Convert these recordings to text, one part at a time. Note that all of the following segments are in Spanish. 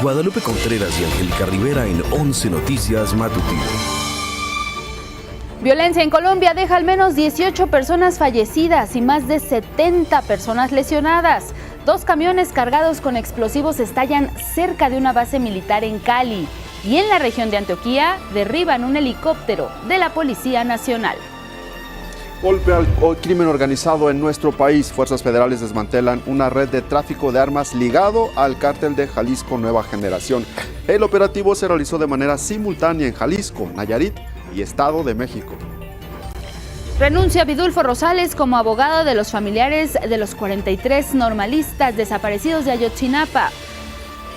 Guadalupe Contreras y Angélica Rivera en 11 Noticias Matutino. Violencia en Colombia deja al menos 18 personas fallecidas y más de 70 personas lesionadas. 2 camiones cargados con explosivos estallan cerca de una base militar en Cali. Y en la región de Antioquia derriban un helicóptero de la Policía Nacional. Golpe al crimen organizado en nuestro país. Fuerzas federales desmantelan una red de tráfico de armas ligado al cártel de Jalisco Nueva Generación. El operativo se realizó de manera simultánea en Jalisco, Nayarit y Estado de México. Renuncia Vidulfo Rosales como abogado de los familiares de los 43 normalistas desaparecidos de Ayotzinapa.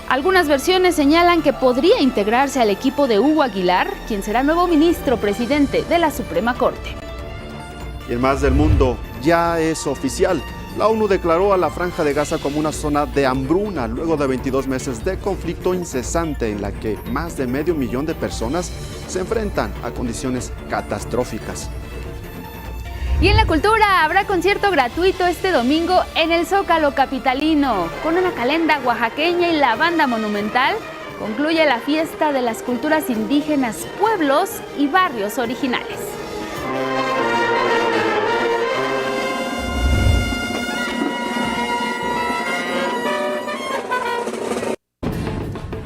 Algunas versiones señalan que podría integrarse al equipo de Hugo Aguilar, quien será nuevo ministro presidente de la Suprema Corte. Y en más del mundo, ya es oficial. La ONU declaró a la Franja de Gaza como una zona de hambruna luego de 22 meses de conflicto incesante en la que más de 500.000 de personas se enfrentan a condiciones catastróficas. Y en la cultura habrá concierto gratuito este domingo en el Zócalo capitalino. Con una calenda oaxaqueña y la banda monumental, concluye la fiesta de las culturas indígenas, pueblos y barrios originales.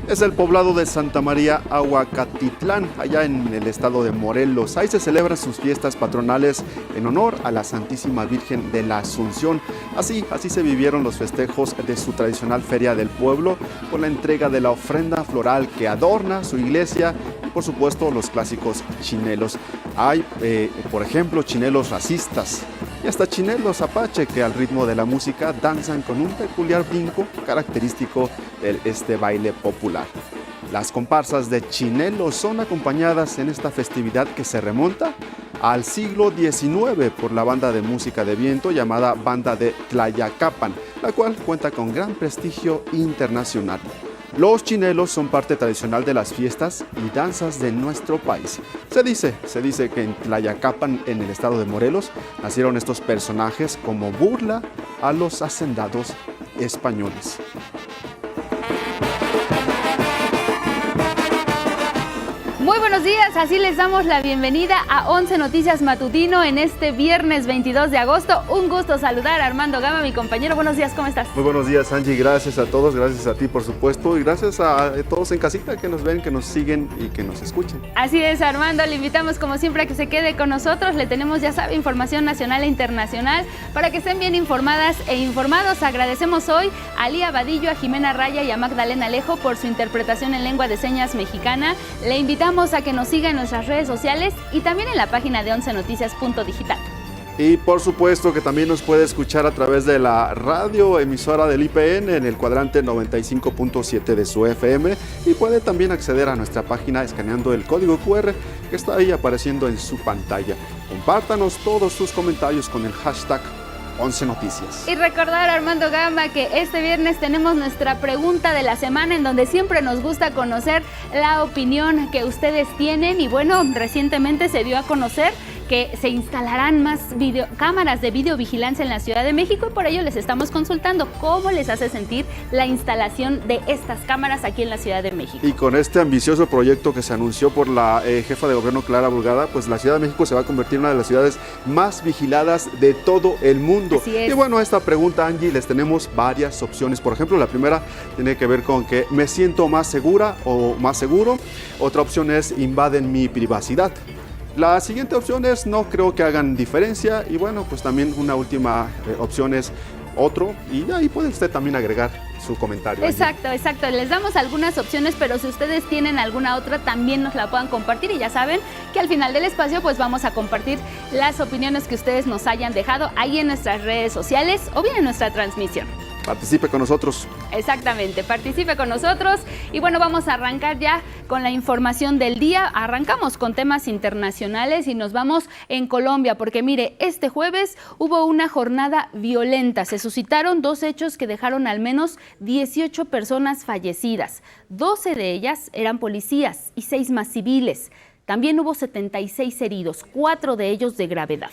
Es el poblado de Santa María Ahuacatitlán, allá en el estado de Morelos. Ahí se celebran sus fiestas patronales en honor a la Santísima Virgen de la Asunción. Así se vivieron los festejos de su tradicional feria del pueblo, con la entrega de la ofrenda floral que adorna su iglesia y, por supuesto, los clásicos chinelos. Hay, por ejemplo, chinelos racistas y hasta chinelos apache que al ritmo de la música danzan con un peculiar brinco característico de este baile popular. Las comparsas de chinelos son acompañadas en esta festividad que se remonta al siglo XIX por la banda de música de viento llamada Banda de Tlayacapan, la cual cuenta con gran prestigio internacional. Los chinelos son parte tradicional de las fiestas y danzas de nuestro país. Se dice que en Tlayacapan, en el estado de Morelos, nacieron estos personajes como burla a los hacendados españoles. Muy buenos días, así les damos la bienvenida a 11 Noticias Matutino en este viernes 22 de agosto. Un gusto saludar a Armando Gama, mi compañero. Buenos días, ¿cómo estás? Muy buenos días, Angie. Gracias a todos, gracias a ti, por supuesto, y gracias a todos en casita que nos ven, que nos siguen y que nos escuchen. Así es, Armando. Le invitamos, como siempre, a que se quede con nosotros. Le tenemos, ya sabe, información nacional e internacional para que estén bien informadas e informados. Agradecemos hoy a Lía Vadillo, a Jimena Raya y a Magdalena Alejo por su interpretación en lengua de señas mexicana. Le invitamos a que nos siga en nuestras redes sociales y también en la página de 11noticias.digital. Y por supuesto que también nos puede escuchar a través de la radio emisora del IPN en el cuadrante 95.7 de su FM, y puede también acceder a nuestra página escaneando el código QR que está ahí apareciendo en su pantalla. Compártanos todos sus comentarios con el hashtag 11 Noticias. Y recordar, Armando Gama, que este viernes tenemos nuestra pregunta de la semana, en donde siempre nos gusta conocer la opinión que ustedes tienen. Y bueno, recientemente se dio a conocer que se instalarán más cámaras de videovigilancia en la Ciudad de México, y por ello les estamos consultando cómo les hace sentir la instalación de estas cámaras aquí en la Ciudad de México. Y con este ambicioso proyecto que se anunció por la jefa de gobierno, Clara Brugada, pues la Ciudad de México se va a convertir en una de las ciudades más vigiladas de todo el mundo. Así es. Y bueno, a esta pregunta, Angie, les tenemos varias opciones. Por ejemplo, la primera tiene que ver con que me siento más segura o más seguro. Otra opción es invaden mi privacidad. La siguiente opción es no creo que hagan diferencia, y bueno, pues también una última opción es otro, y ahí puede usted también agregar su comentario. Exacto. Les damos algunas opciones, pero si ustedes tienen alguna otra, también nos la puedan compartir, y ya saben que al final del espacio pues vamos a compartir las opiniones que ustedes nos hayan dejado ahí en nuestras redes sociales o bien en nuestra transmisión. Participe con nosotros. Exactamente, participe con nosotros. Y bueno, vamos a arrancar ya con la información del día. Arrancamos con temas internacionales y nos vamos en Colombia, porque mire, este jueves hubo una jornada violenta. Se suscitaron 2 hechos que dejaron al menos 18 personas fallecidas. 12 de ellas eran policías y 6 más civiles. También hubo 76 heridos, 4 de ellos de gravedad.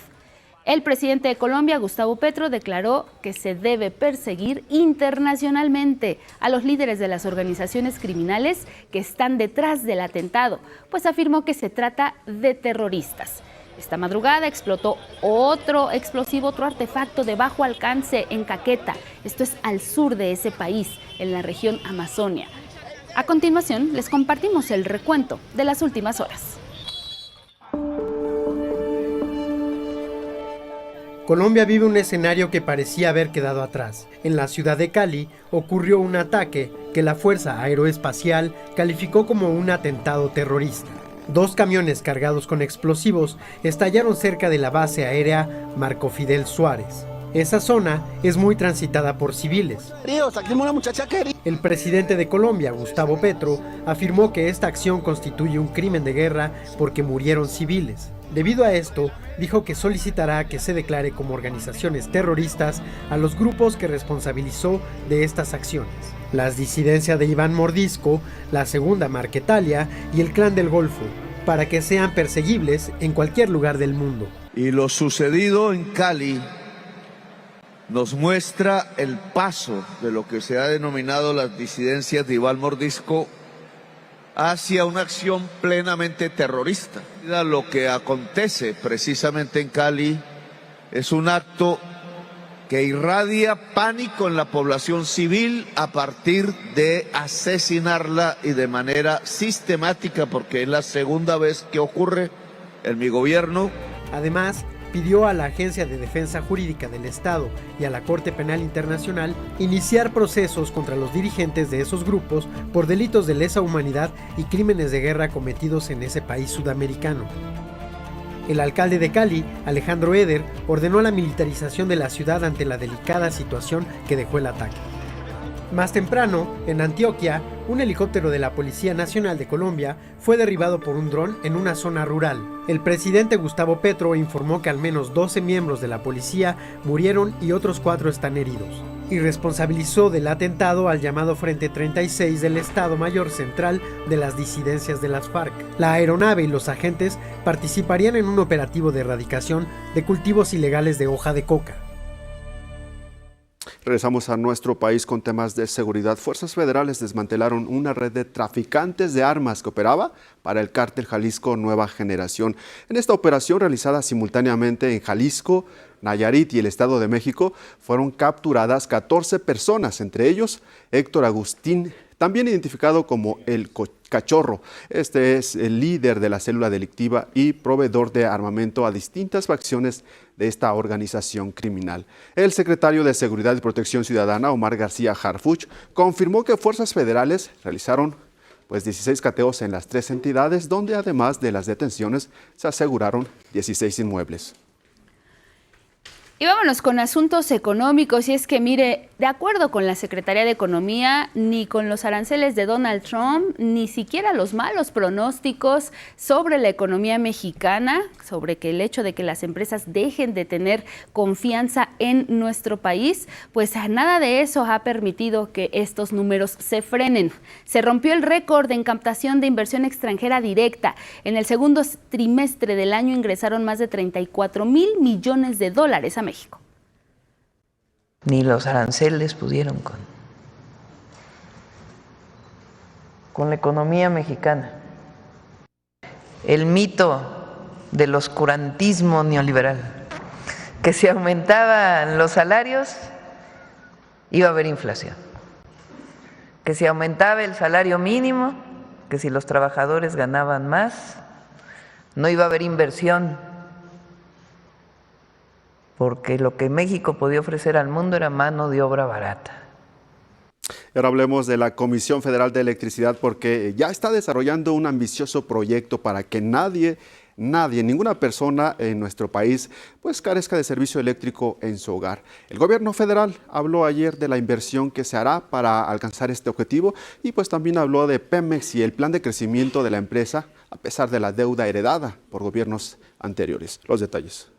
El presidente de Colombia, Gustavo Petro, declaró que se debe perseguir internacionalmente a los líderes de las organizaciones criminales que están detrás del atentado, pues afirmó que se trata de terroristas. Esta madrugada explotó otro explosivo, otro artefacto de bajo alcance en Caquetá. Esto es al sur de ese país, en la región Amazonia. A continuación, les compartimos el recuento de las últimas horas. Colombia vive un escenario que parecía haber quedado atrás. En la ciudad de Cali ocurrió un ataque que la Fuerza Aeroespacial calificó como un atentado terrorista. 2 camiones cargados con explosivos estallaron cerca de la base aérea Marco Fidel Suárez. Esa zona es muy transitada por civiles. El presidente de Colombia, Gustavo Petro, afirmó que esta acción constituye un crimen de guerra porque murieron civiles. Debido a esto, dijo que solicitará que se declare como organizaciones terroristas a los grupos que responsabilizó de estas acciones: las disidencias de Iván Mordisco, la Segunda Marquetalia y el Clan del Golfo, para que sean perseguibles en cualquier lugar del mundo. Y lo sucedido en Cali nos muestra el paso de lo que se ha denominado las disidencias de Iván Mordisco hacia una acción plenamente terrorista. Lo que acontece precisamente en Cali es un acto que irradia pánico en la población civil a partir de asesinarla y de manera sistemática, porque es la segunda vez que ocurre en mi gobierno. Además, pidió a la Agencia de Defensa Jurídica del Estado y a la Corte Penal Internacional iniciar procesos contra los dirigentes de esos grupos por delitos de lesa humanidad y crímenes de guerra cometidos en ese país sudamericano. El alcalde de Cali, Alejandro Eder, ordenó la militarización de la ciudad ante la delicada situación que dejó el ataque. Más temprano, en Antioquia, un helicóptero de la Policía Nacional de Colombia fue derribado por un dron en una zona rural. El presidente Gustavo Petro informó que al menos 12 miembros de la policía murieron y otros 4 están heridos, y responsabilizó del atentado al llamado Frente 36 del Estado Mayor Central de las disidencias de las FARC. La aeronave y los agentes participarían en un operativo de erradicación de cultivos ilegales de hoja de coca. Regresamos a nuestro país con temas de seguridad. Fuerzas federales desmantelaron una red de traficantes de armas que operaba para el cártel Jalisco Nueva Generación. En esta operación, realizada simultáneamente en Jalisco, Nayarit y el Estado de México, fueron capturadas 14 personas, entre ellos Héctor Agustín, también identificado como el Cachorro. Este es el líder de la célula delictiva y proveedor de armamento a distintas facciones de esta organización criminal. El secretario de Seguridad y Protección Ciudadana, Omar García Harfuch, confirmó que fuerzas federales realizaron 16 cateos en las 3 entidades, donde además de las detenciones se aseguraron 16 inmuebles. Y vámonos con asuntos económicos, y es que mire, de acuerdo con la Secretaría de Economía, ni con los aranceles de Donald Trump, ni siquiera los malos pronósticos sobre la economía mexicana, sobre que el hecho de que las empresas dejen de tener confianza en nuestro país, pues nada de eso ha permitido que estos números se frenen. Se rompió el récord en captación de inversión extranjera directa. En el segundo trimestre del año ingresaron más de 34,000 millones de dólares a México. Ni los aranceles pudieron con la economía mexicana. El mito del oscurantismo neoliberal, que si aumentaban los salarios iba a haber inflación, que si aumentaba el salario mínimo, que si los trabajadores ganaban más, no iba a haber inversión, porque lo que México podía ofrecer al mundo era mano de obra barata. Ahora hablemos de la Comisión Federal de Electricidad, porque ya está desarrollando un ambicioso proyecto para que ninguna persona en nuestro país carezca de servicio eléctrico en su hogar. El gobierno federal habló ayer de la inversión que se hará para alcanzar este objetivo y también habló de Pemex y el plan de crecimiento de la empresa a pesar de la deuda heredada por gobiernos anteriores. Los detalles.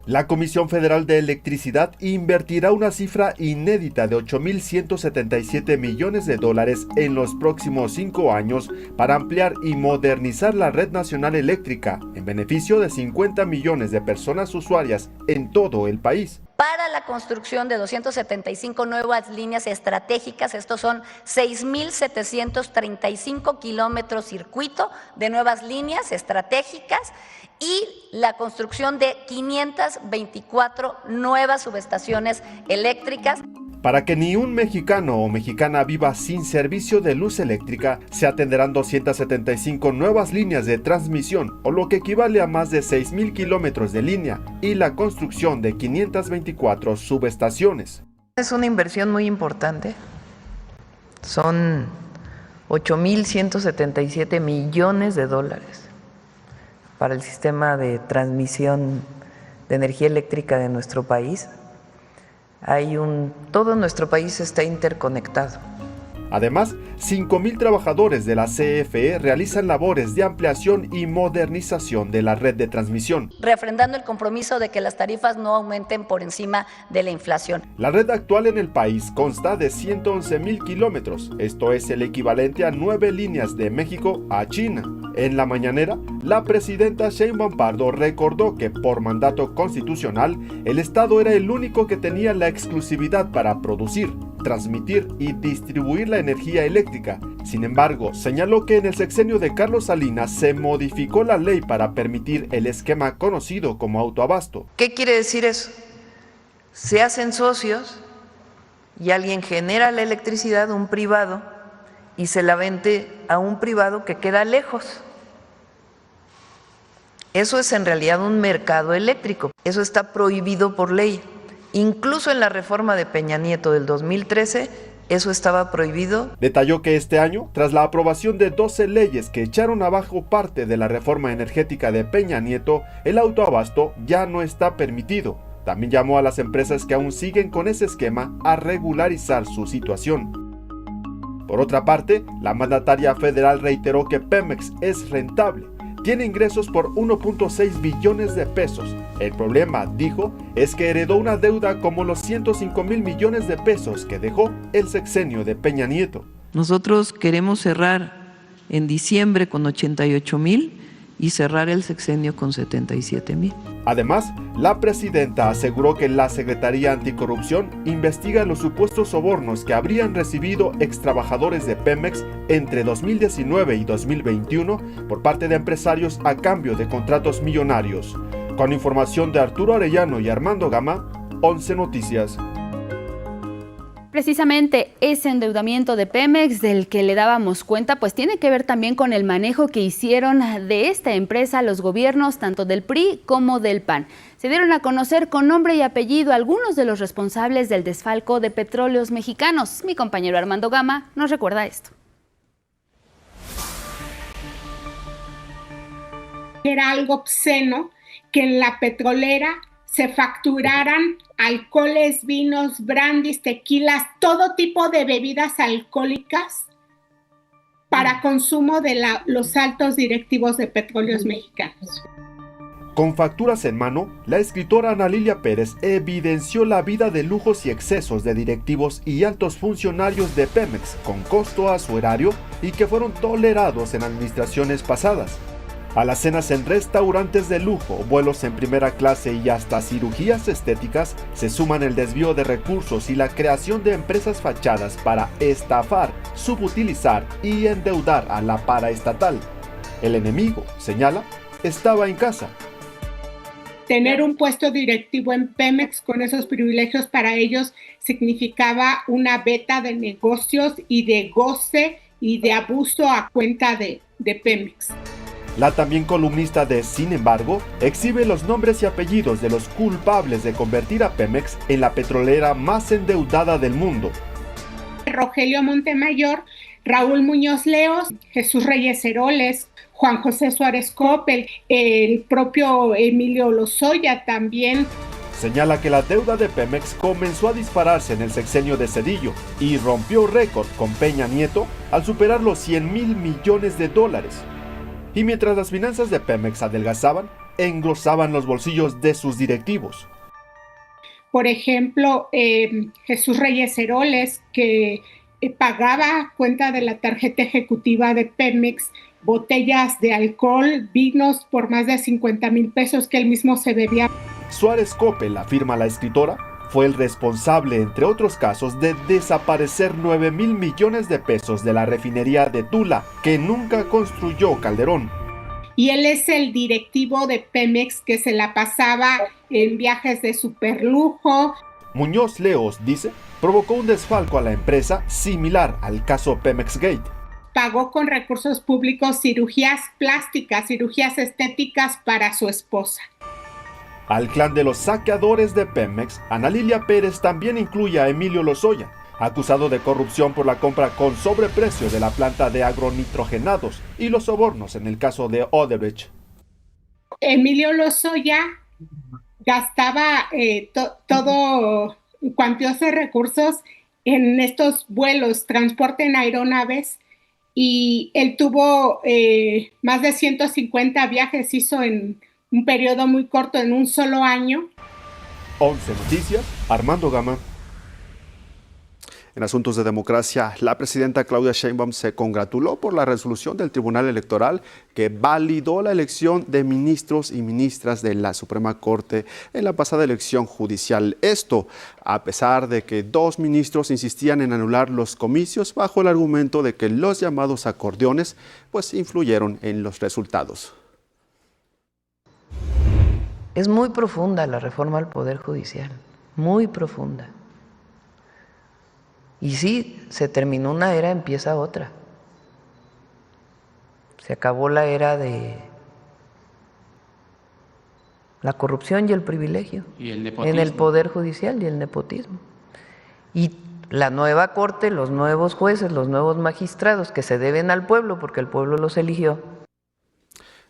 La Comisión Federal de Electricidad invertirá una cifra inédita de $8.177 millones en los próximos 5 años para ampliar y modernizar la red nacional eléctrica en beneficio de 50 millones de personas usuarias en todo el país. Para la construcción de 275 nuevas líneas estratégicas, estos son 6.735 kilómetros circuito de nuevas líneas estratégicas y la construcción de 524 nuevas subestaciones eléctricas. Para que ni un mexicano o mexicana viva sin servicio de luz eléctrica, se atenderán 275 nuevas líneas de transmisión, o lo que equivale a más de 6,000 kilómetros de línea, y la construcción de 524 subestaciones. Es una inversión muy importante. Son $8.177 millones para el sistema de transmisión de energía eléctrica de nuestro país. Todo nuestro país está interconectado. Además, 5,000 trabajadores de la CFE realizan labores de ampliación y modernización de la red de transmisión, refrendando el compromiso de que las tarifas no aumenten por encima de la inflación. La red actual en el país consta de 111,000 kilómetros, esto es el equivalente a 9 líneas de México a China. En la mañanera, la presidenta Sheinbaum Pardo recordó que por mandato constitucional, el Estado era el único que tenía la exclusividad para producir, transmitir y distribuir la energía eléctrica. Sin embargo, señaló que en el sexenio de Carlos Salinas se modificó la ley para permitir el esquema conocido como autoabasto. ¿Qué quiere decir eso? Se hacen socios y alguien genera la electricidad, un privado, y se la vende a un privado que queda lejos. Eso es en realidad un mercado eléctrico. Eso está prohibido por ley. Incluso en la reforma de Peña Nieto del 2013, eso estaba prohibido. Detalló que este año, tras la aprobación de 12 leyes que echaron abajo parte de la reforma energética de Peña Nieto, el autoabasto ya no está permitido. También llamó a las empresas que aún siguen con ese esquema a regularizar su situación. Por otra parte, la mandataria federal reiteró que Pemex es rentable. Tiene ingresos por 1.6 billones de pesos. El problema, dijo, es que heredó una deuda como los 105,000 millones de pesos que dejó el sexenio de Peña Nieto. Nosotros queremos cerrar en diciembre con 88,000 y cerrar el sexenio con 77,000. Además, la presidenta aseguró que la Secretaría Anticorrupción investiga los supuestos sobornos que habrían recibido extrabajadores de Pemex entre 2019 y 2021 por parte de empresarios a cambio de contratos millonarios. Con información de Arturo Arellano y Armando Gama, 11 Noticias. Precisamente ese endeudamiento de Pemex del que le dábamos cuenta, pues tiene que ver también con el manejo que hicieron de esta empresa los gobiernos tanto del PRI como del PAN. Se dieron a conocer con nombre y apellido algunos de los responsables del desfalco de petróleos mexicanos. Mi compañero Armando Gama nos recuerda esto. Era algo obsceno que en la petrolera se facturaran alcoholes, vinos, brandis, tequilas, todo tipo de bebidas alcohólicas para consumo de los altos directivos de Petróleos Mexicanos. Con facturas en mano, la escritora Ana Lilia Pérez evidenció la vida de lujos y excesos de directivos y altos funcionarios de Pemex con costo a su erario y que fueron tolerados en administraciones pasadas. A las cenas en restaurantes de lujo, vuelos en primera clase y hasta cirugías estéticas se suman el desvío de recursos y la creación de empresas fachadas para estafar, subutilizar y endeudar a la paraestatal. El enemigo, señala, estaba en casa. Tener un puesto directivo en Pemex con esos privilegios para ellos significaba una veta de negocios y de goce y de abuso a cuenta de Pemex. La también columnista de Sin embargo, exhibe los nombres y apellidos de los culpables de convertir a Pemex en la petrolera más endeudada del mundo. Rogelio Montemayor, Raúl Muñoz Leos, Jesús Reyes Heroles, Juan José Suárez Coppel, el propio Emilio Lozoya también. Señala que la deuda de Pemex comenzó a dispararse en el sexenio de Zedillo y rompió récord con Peña Nieto al superar los $100,000 millones. Y mientras las finanzas de Pemex adelgazaban, engrosaban los bolsillos de sus directivos. Por ejemplo, Jesús Reyes Heroles, que pagaba cuenta de la tarjeta ejecutiva de Pemex botellas de alcohol, vinos por más de 50,000 pesos que él mismo se bebía. Suárez Coppel, afirma la escritora, fue el responsable, entre otros casos, de desaparecer 9,000 millones de pesos de la refinería de Tula, que nunca construyó Calderón. Y él es el directivo de Pemex que se la pasaba en viajes de superlujo. Muñoz Leos, dice, provocó un desfalco a la empresa similar al caso Pemex Gate. Pagó con recursos públicos cirugías plásticas, cirugías estéticas para su esposa. Al clan de los saqueadores de Pemex, Ana Lilia Pérez también incluye a Emilio Lozoya, acusado de corrupción por la compra con sobreprecio de la planta de agronitrogenados y los sobornos en el caso de Odebrecht. Emilio Lozoya gastaba todo cuantiosos recursos en estos vuelos, transporte en aeronaves, y él tuvo más de 150 viajes, hizo en un periodo muy corto, en un solo año. 11 Noticias, Armando Gama. En asuntos de democracia, la presidenta Claudia Sheinbaum se congratuló por la resolución del Tribunal Electoral que validó la elección de ministros y ministras de la Suprema Corte en la pasada elección judicial. Esto, a pesar de que 2 ministros insistían en anular los comicios bajo el argumento de que los llamados acordeones pues influyeron en los resultados. Es muy profunda la reforma al Poder Judicial, muy profunda. Y sí, se terminó una era, empieza otra. Se acabó la era de la corrupción y el privilegio en el Poder Judicial y el nepotismo. Y la nueva Corte, los nuevos jueces, los nuevos magistrados que se deben al pueblo porque el pueblo los eligió.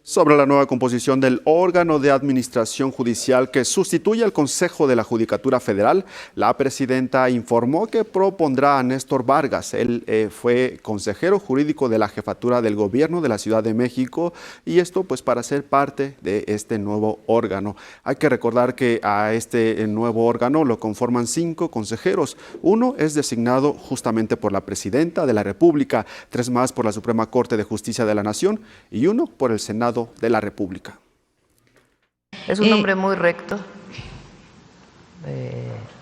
Sobre la nueva composición del órgano de administración judicial que sustituye al Consejo de la Judicatura Federal, la presidenta informó que propondrá a Néstor Vargas. Él fue consejero jurídico de la Jefatura del Gobierno de la Ciudad de México y esto pues para ser parte de este nuevo órgano. Hay que recordar que a este nuevo órgano lo conforman 5 consejeros. 1 es designado justamente por la presidenta de la República, 3 más por la Suprema Corte de Justicia de la Nación y 1 por el Senado de la República. Es un hombre muy recto,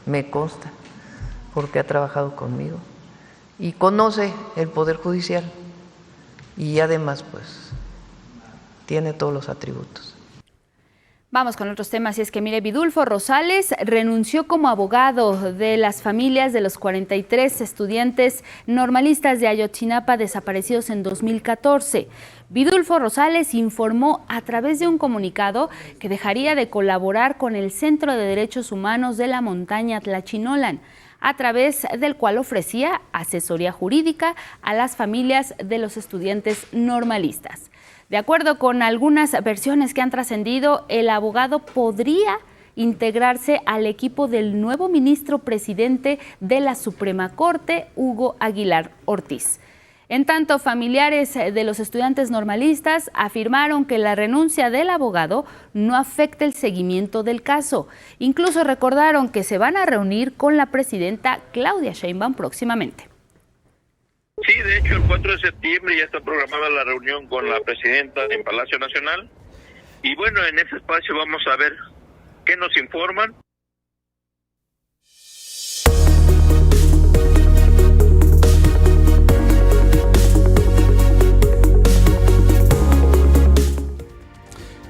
me consta, porque ha trabajado conmigo y conoce el Poder Judicial y además pues tiene todos los atributos. Vamos con otros temas, y es que mire, Vidulfo Rosales renunció como abogado de las familias de los 43 estudiantes normalistas de Ayotzinapa desaparecidos en 2014. Vidulfo Rosales informó a través de un comunicado que dejaría de colaborar con el Centro de Derechos Humanos de la Montaña Tlachinolan, a través del cual ofrecía asesoría jurídica a las familias de los estudiantes normalistas. De acuerdo con algunas versiones que han trascendido, el abogado podría integrarse al equipo del nuevo ministro presidente de la Suprema Corte, Hugo Aguilar Ortiz. En tanto, familiares de los estudiantes normalistas afirmaron que la renuncia del abogado no afecta el seguimiento del caso. Incluso recordaron que se van a reunir con la presidenta Claudia Sheinbaum próximamente. Sí, de hecho, el 4 de septiembre ya está programada la reunión con la presidenta en Palacio Nacional. Y bueno, en ese espacio vamos a ver qué nos informan.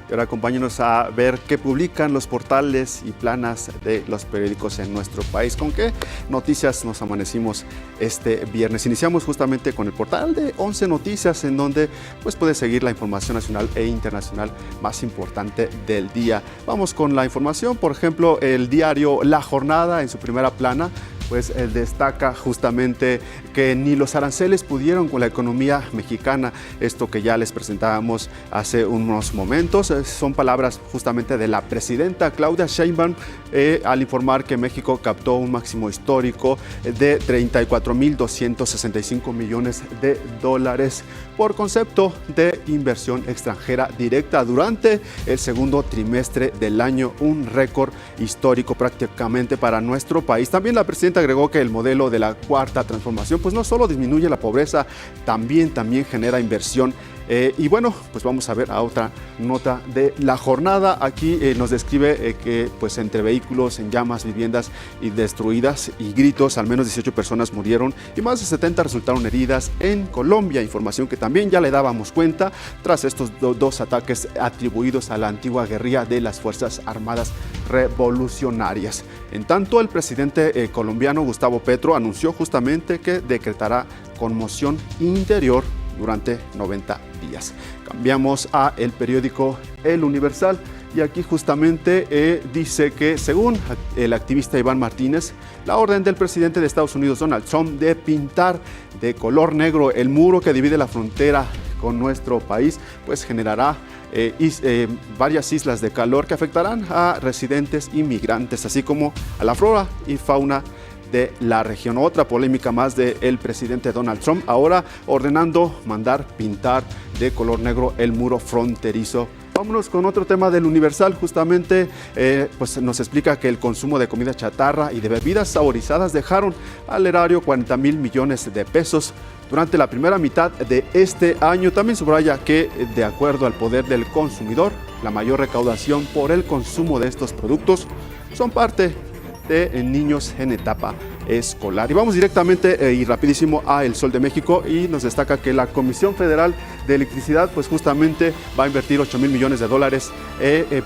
Y ahora acompáñenos a ver qué publican los portales y planas de los periódicos en nuestro país. ¿Con qué noticias nos amanecimos este viernes? Iniciamos justamente con el portal de 11 Noticias, en donde pues puedes seguir la información nacional e internacional más importante del día. Vamos con la información. Por ejemplo, el diario La Jornada, en su primera plana, pues destaca justamente que ni los aranceles pudieron con la economía mexicana, esto que ya les presentábamos hace unos momentos. Son palabras justamente de la presidenta Claudia Sheinbaum al informar que México captó un máximo histórico de 34.265 millones de dólares por concepto de inversión extranjera directa durante el segundo trimestre del año, un récord histórico prácticamente para nuestro país. También la presidenta agregó que el modelo de la cuarta transformación pues no solo disminuye la pobreza, también genera inversión. Y bueno, pues vamos a ver a otra nota de la jornada. Aquí nos describe que pues entre vehículos en llamas, viviendas y destruidas y gritos, al menos 18 personas murieron y más de 70 resultaron heridas en Colombia. Información que también ya le dábamos cuenta tras estos dos ataques atribuidos a la antigua guerrilla de las Fuerzas Armadas Revolucionarias. En tanto, el presidente colombiano Gustavo Petro anunció justamente que decretará conmoción interior durante 90 días. Cambiamos a el periódico El Universal y aquí justamente dice que según el activista Iván Martínez, la orden del presidente de Estados Unidos Donald Trump de pintar de color negro el muro que divide la frontera con nuestro país pues generará varias islas de calor que afectarán a residentes inmigrantes, así como a la flora y fauna de la región. Otra polémica más del presidente Donald Trump, ahora ordenando mandar pintar de color negro el muro fronterizo. Vámonos con otro tema del Universal, justamente pues nos explica que el consumo de comida chatarra y de bebidas saborizadas dejaron al erario 40,000 millones de pesos durante la primera mitad de este año. También subraya que de acuerdo al poder del consumidor, la mayor recaudación por el consumo de estos productos son parte de niños en etapa escolar. Y vamos directamente y rapidísimo a El Sol de México y nos destaca que la Comisión Federal de Electricidad pues justamente va a invertir 8,000 millones de dólares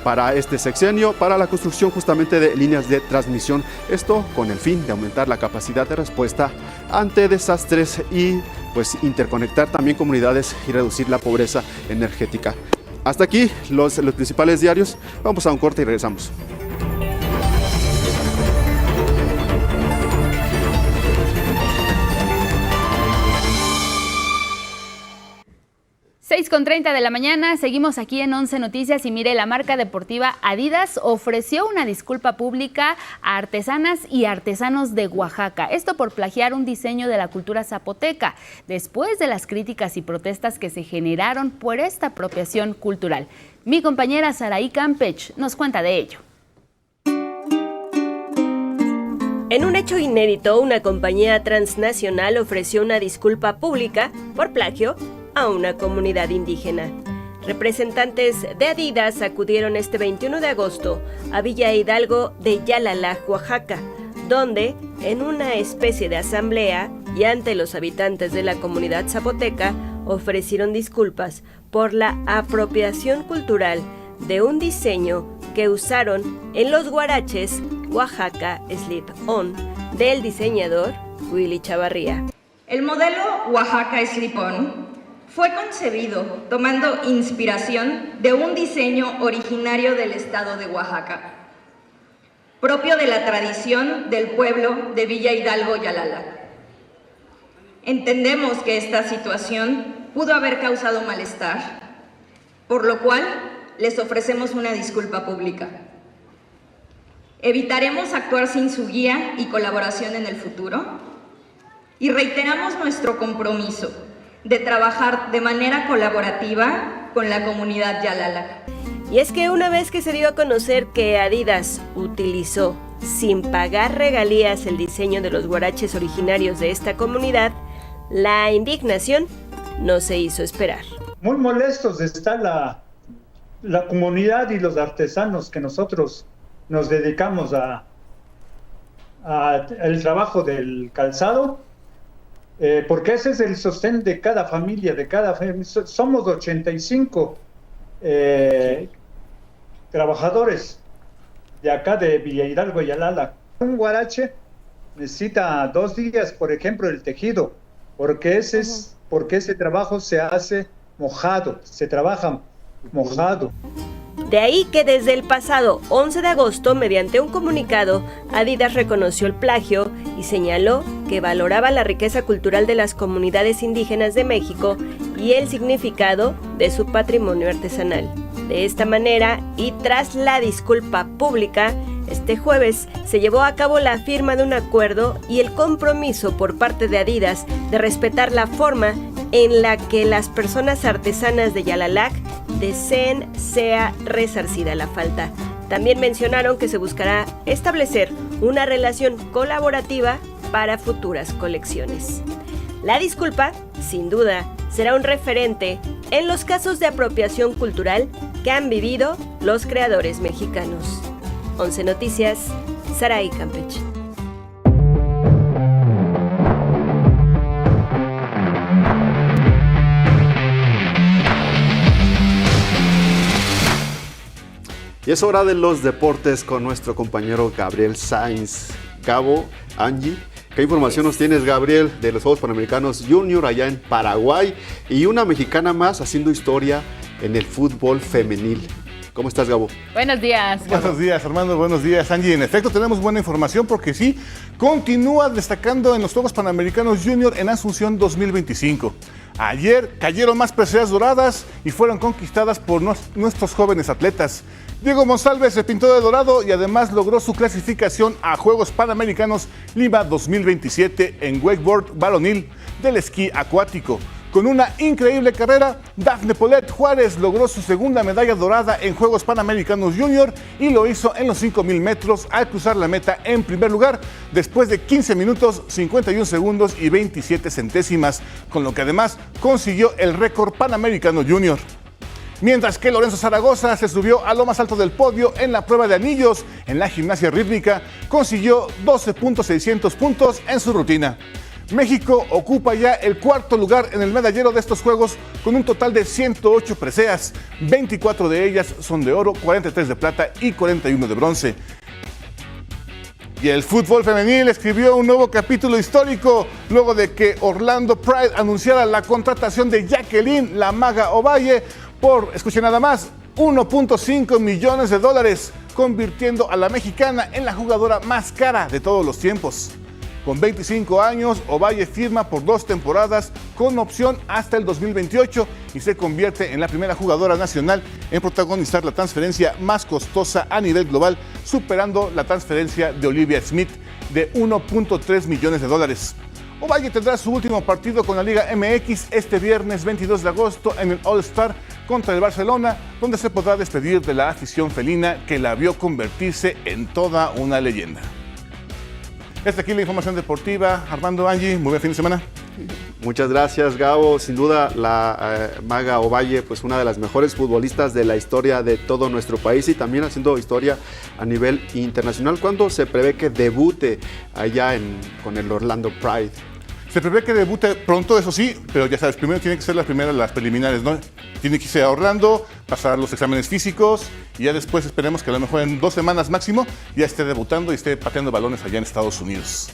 para este sexenio para la construcción justamente de líneas de transmisión. Esto con el fin de aumentar la capacidad de respuesta ante desastres y pues interconectar también comunidades y reducir la pobreza energética. Hasta aquí los principales diarios. Vamos a un corte y regresamos. 6:30 de la mañana, seguimos aquí en 11 Noticias y mire, la marca deportiva Adidas ofreció una disculpa pública a artesanas y artesanos de Oaxaca, esto por plagiar un diseño de la cultura zapoteca, después de las críticas y protestas que se generaron por esta apropiación cultural. Mi compañera Saraí Campech nos cuenta de ello. En un hecho inédito, una compañía transnacional ofreció una disculpa pública por plagio a una comunidad indígena. Representantes de Adidas acudieron este 21 de agosto a Villa Hidalgo de Yalala, Oaxaca, donde, en una especie de asamblea y ante los habitantes de la comunidad zapoteca, ofrecieron disculpas por la apropiación cultural de un diseño que usaron en los guaraches Oaxaca Slip-On del diseñador Willy Chavarría. El modelo Oaxaca Slip-On fue concebido tomando inspiración de un diseño originario del estado de Oaxaca, propio de la tradición del pueblo de Villa Hidalgo Yalala. Entendemos que esta situación pudo haber causado malestar, por lo cual les ofrecemos una disculpa pública. Evitaremos actuar sin su guía y colaboración en el futuro y reiteramos nuestro compromiso de trabajar de manera colaborativa con la comunidad Yalala. Y es que una vez que se dio a conocer que Adidas utilizó sin pagar regalías el diseño de los guaraches originarios de esta comunidad, la indignación no se hizo esperar. Muy molestos está la comunidad y los artesanos que nosotros nos dedicamos al trabajo del calzado, porque ese es el sostén de cada familia, somos 85 trabajadores de acá de Villa Hidalgo y Yalala. Un guarache necesita 2 días, por ejemplo, el tejido, porque ese trabajo se hace mojado, se trabaja mojado. De ahí que desde el pasado 11 de agosto, mediante un comunicado, Adidas reconoció el plagio y señaló que valoraba la riqueza cultural de las comunidades indígenas de México y el significado de su patrimonio artesanal. De esta manera, y tras la disculpa pública, este jueves se llevó a cabo la firma de un acuerdo y el compromiso por parte de Adidas de respetar la forma en la que las personas artesanas de Yalalac deseen sea resarcida la falta. También mencionaron que se buscará establecer una relación colaborativa para futuras colecciones. La disculpa, sin duda, será un referente en los casos de apropiación cultural que han vivido los creadores mexicanos. 11 Noticias, Saray Campeche. Y es hora de los deportes con nuestro compañero Gabriel Sainz. Gabo, Angie, ¿qué información nos tienes, Gabriel, de los Juegos Panamericanos Junior allá en Paraguay y una mexicana más haciendo historia en el fútbol femenil? ¿Cómo estás, Gabo? Buenos días, Gabo. Buenos días, Armando. Buenos días, Angie. En efecto, tenemos buena información porque sí, continúa destacando en los Juegos Panamericanos Junior en Asunción 2025. Ayer cayeron más preseas doradas y fueron conquistadas por nuestros jóvenes atletas. Diego Monsalve se pintó de dorado y además logró su clasificación a Juegos Panamericanos Lima 2027 en wakeboard varonil del esquí acuático. Con una increíble carrera, Dafne Polet Juárez logró su segunda medalla dorada en Juegos Panamericanos Junior y lo hizo en los 5,000 metros al cruzar la meta en primer lugar después de 15 minutos, 51 segundos y 27 centésimas, con lo que además consiguió el récord Panamericano Junior. Mientras que Lorenzo Zaragoza se subió a lo más alto del podio en la prueba de anillos en la gimnasia rítmica, consiguió 12.600 puntos en su rutina. México ocupa ya el cuarto lugar en el medallero de estos Juegos con un total de 108 preseas, 24 de ellas son de oro, 43 de plata y 41 de bronce. Y el fútbol femenil escribió un nuevo capítulo histórico luego de que Orlando Pride anunciara la contratación de Jacqueline La Maga Ovalle por, escuchen nada más, $1.5 millones, convirtiendo a la mexicana en la jugadora más cara de todos los tiempos. Con 25 años, Ovalle firma por 2 temporadas con opción hasta el 2028 y se convierte en la primera jugadora nacional en protagonizar la transferencia más costosa a nivel global, superando la transferencia de Olivia Smith de $1.3 millones. Ovalle tendrá su último partido con la Liga MX este viernes 22 de agosto en el All-Star contra el Barcelona, donde se podrá despedir de la afición felina que la vio convertirse en toda una leyenda. Hasta aquí la información deportiva. Armando, Angie, muy buen fin de semana. Muchas gracias, Gabo. Sin duda, la Maga Ovalle, pues una de las mejores futbolistas de la historia de todo nuestro país y también haciendo historia a nivel internacional. ¿Cuándo se prevé que debute allá con el Orlando Pride? Se prevé que debute pronto, eso sí, pero ya sabes, primero tiene que ser las preliminares, ¿no? Tiene que irse a Orlando, pasar los exámenes físicos y ya después esperemos que a lo mejor en 2 semanas máximo ya esté debutando y esté pateando balones allá en Estados Unidos.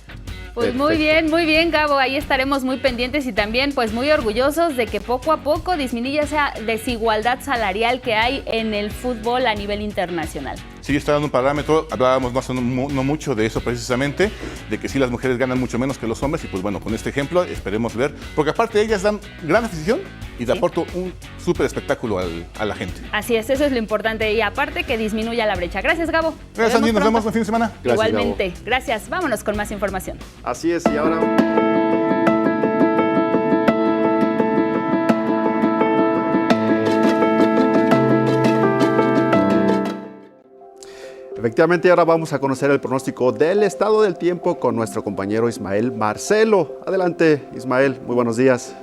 Pues muy bien, Gabo, ahí estaremos muy pendientes y también pues muy orgullosos de que poco a poco disminuya esa desigualdad salarial que hay en el fútbol a nivel internacional. Sí, está dando un parámetro, hablábamos no mucho de eso precisamente, de que sí las mujeres ganan mucho menos que los hombres y pues bueno, con este ejemplo esperemos ver, porque aparte ellas dan gran afición y aportan un súper espectáculo a la gente. Así es, eso es lo importante y aparte que disminuya la brecha. Gracias, Gabo. Gracias, Andy, nos vemos buen fin de semana. Gracias, igualmente, Gabo. Gracias, vámonos con más información. Así es, y ahora... Efectivamente, ahora vamos a conocer el pronóstico del estado del tiempo con nuestro compañero Ismael Marcelo. Adelante, Ismael, muy buenos días.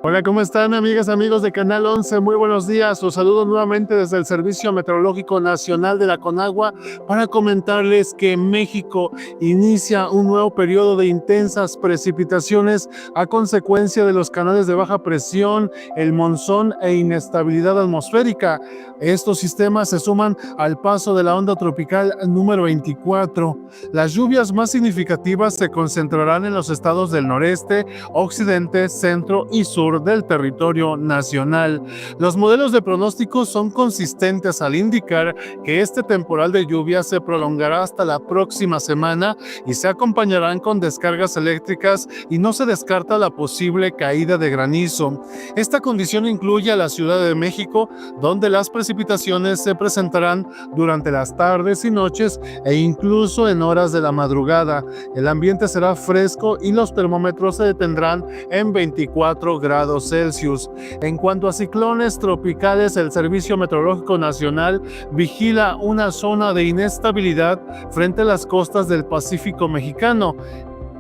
Hola, ¿cómo están, amigas, amigos de Canal 11? Muy buenos días. Os saludo nuevamente desde el Servicio Meteorológico Nacional de la Conagua para comentarles que México inicia un nuevo periodo de intensas precipitaciones a consecuencia de los canales de baja presión, el monzón e inestabilidad atmosférica. Estos sistemas se suman al paso de la onda tropical número 24. Las lluvias más significativas se concentrarán en los estados del noreste, occidente, centro y sur sur del territorio nacional. Los modelos de pronóstico son consistentes al indicar que este temporal de lluvia se prolongará hasta la próxima semana y se acompañarán con descargas eléctricas y no se descarta la posible caída de granizo. Esta condición incluye a la Ciudad de México, donde las precipitaciones se presentarán durante las tardes y noches e incluso en horas de la madrugada. El ambiente será fresco y los termómetros se detendrán en 24 grados Celsius. En cuanto a ciclones tropicales, el Servicio Meteorológico Nacional vigila una zona de inestabilidad frente a las costas del Pacífico mexicano,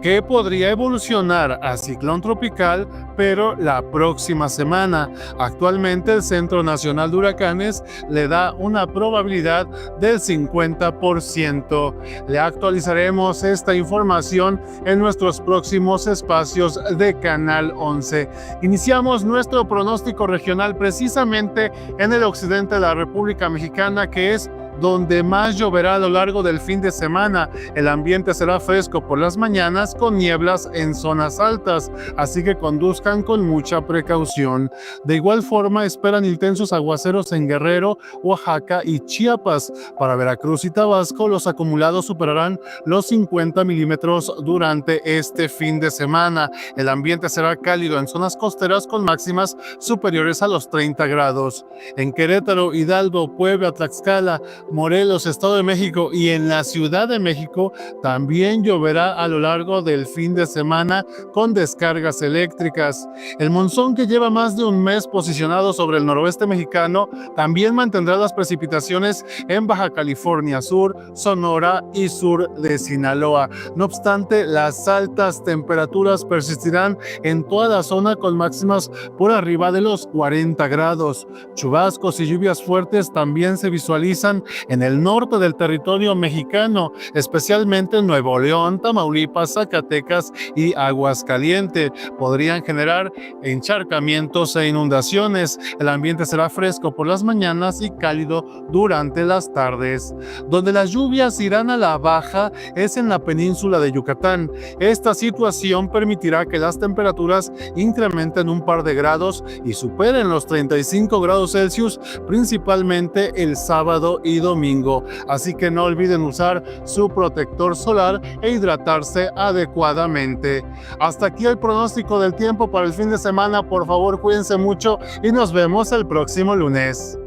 que podría evolucionar a ciclón tropical, pero la próxima semana. Actualmente el Centro Nacional de Huracanes le da una probabilidad del 50%. Le actualizaremos esta información en nuestros próximos espacios de Canal 11. Iniciamos nuestro pronóstico regional precisamente en el occidente de la República Mexicana, que es donde más lloverá a lo largo del fin de semana. El ambiente será fresco por las mañanas con nieblas en zonas altas, así que conduzcan con mucha precaución. De igual forma, esperan intensos aguaceros en Guerrero, Oaxaca y Chiapas. Para Veracruz y Tabasco, los acumulados superarán los 50 milímetros durante este fin de semana. El ambiente será cálido en zonas costeras con máximas superiores a los 30 grados. En Querétaro, Hidalgo, Puebla, Tlaxcala, Morelos, Estado de México y en la Ciudad de México también lloverá a lo largo del fin de semana con descargas eléctricas. El monzón, que lleva más de un mes posicionado sobre el noroeste mexicano, también mantendrá las precipitaciones en Baja California Sur, Sonora y sur de Sinaloa. No obstante, las altas temperaturas persistirán en toda la zona con máximas por arriba de los 40 grados. Chubascos y lluvias fuertes también se visualizan en el norte del territorio mexicano, especialmente en Nuevo León, Tamaulipas, Zacatecas y Aguascalientes. Podrían generar encharcamientos e inundaciones. El ambiente será fresco por las mañanas y cálido durante las tardes. Donde las lluvias irán a la baja es en la península de Yucatán. Esta situación permitirá que las temperaturas incrementen un par de grados y superen los 35 grados Celsius, principalmente el sábado y domingo. Así que no olviden usar su protector solar e hidratarse adecuadamente. Hasta aquí el pronóstico del tiempo para el fin de semana. Por favor, cuídense mucho y nos vemos el próximo lunes.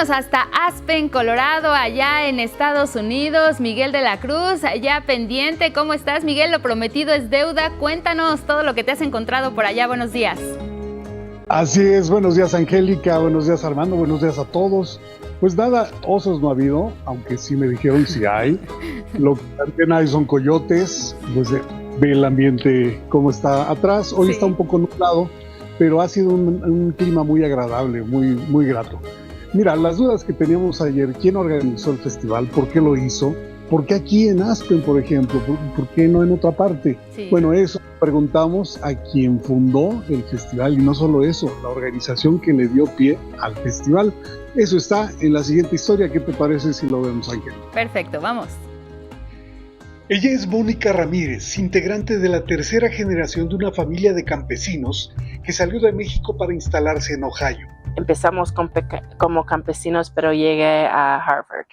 Hasta Aspen, Colorado, allá en Estados Unidos. Miguel de la Cruz, allá pendiente. ¿Cómo estás, Miguel? Lo prometido es deuda. Cuéntanos todo lo que te has encontrado por allá. Buenos días. Así es, buenos días, Angélica, buenos días, Armando, buenos días a todos. Pues nada, osos no ha habido, aunque sí me dijeron si hay. Lo que también hay son coyotes, pues ve el ambiente cómo está atrás. Hoy está un poco nublado, pero ha sido un clima muy agradable, muy grato. Mira, las dudas que teníamos ayer: ¿quién organizó el festival? ¿Por qué lo hizo? ¿Por qué aquí en Aspen, por ejemplo? ¿Por qué no en otra parte? Sí. Bueno, eso preguntamos a quien fundó el festival, y no solo eso, la organización que le dio pie al festival. Eso está en la siguiente historia. ¿Qué te parece si lo vemos, Ángel? Perfecto, vamos. Ella es Mónica Ramírez, integrante de la tercera generación de una familia de campesinos que salió de México para instalarse en Ohio. Empezamos como campesinos, pero llegué a Harvard.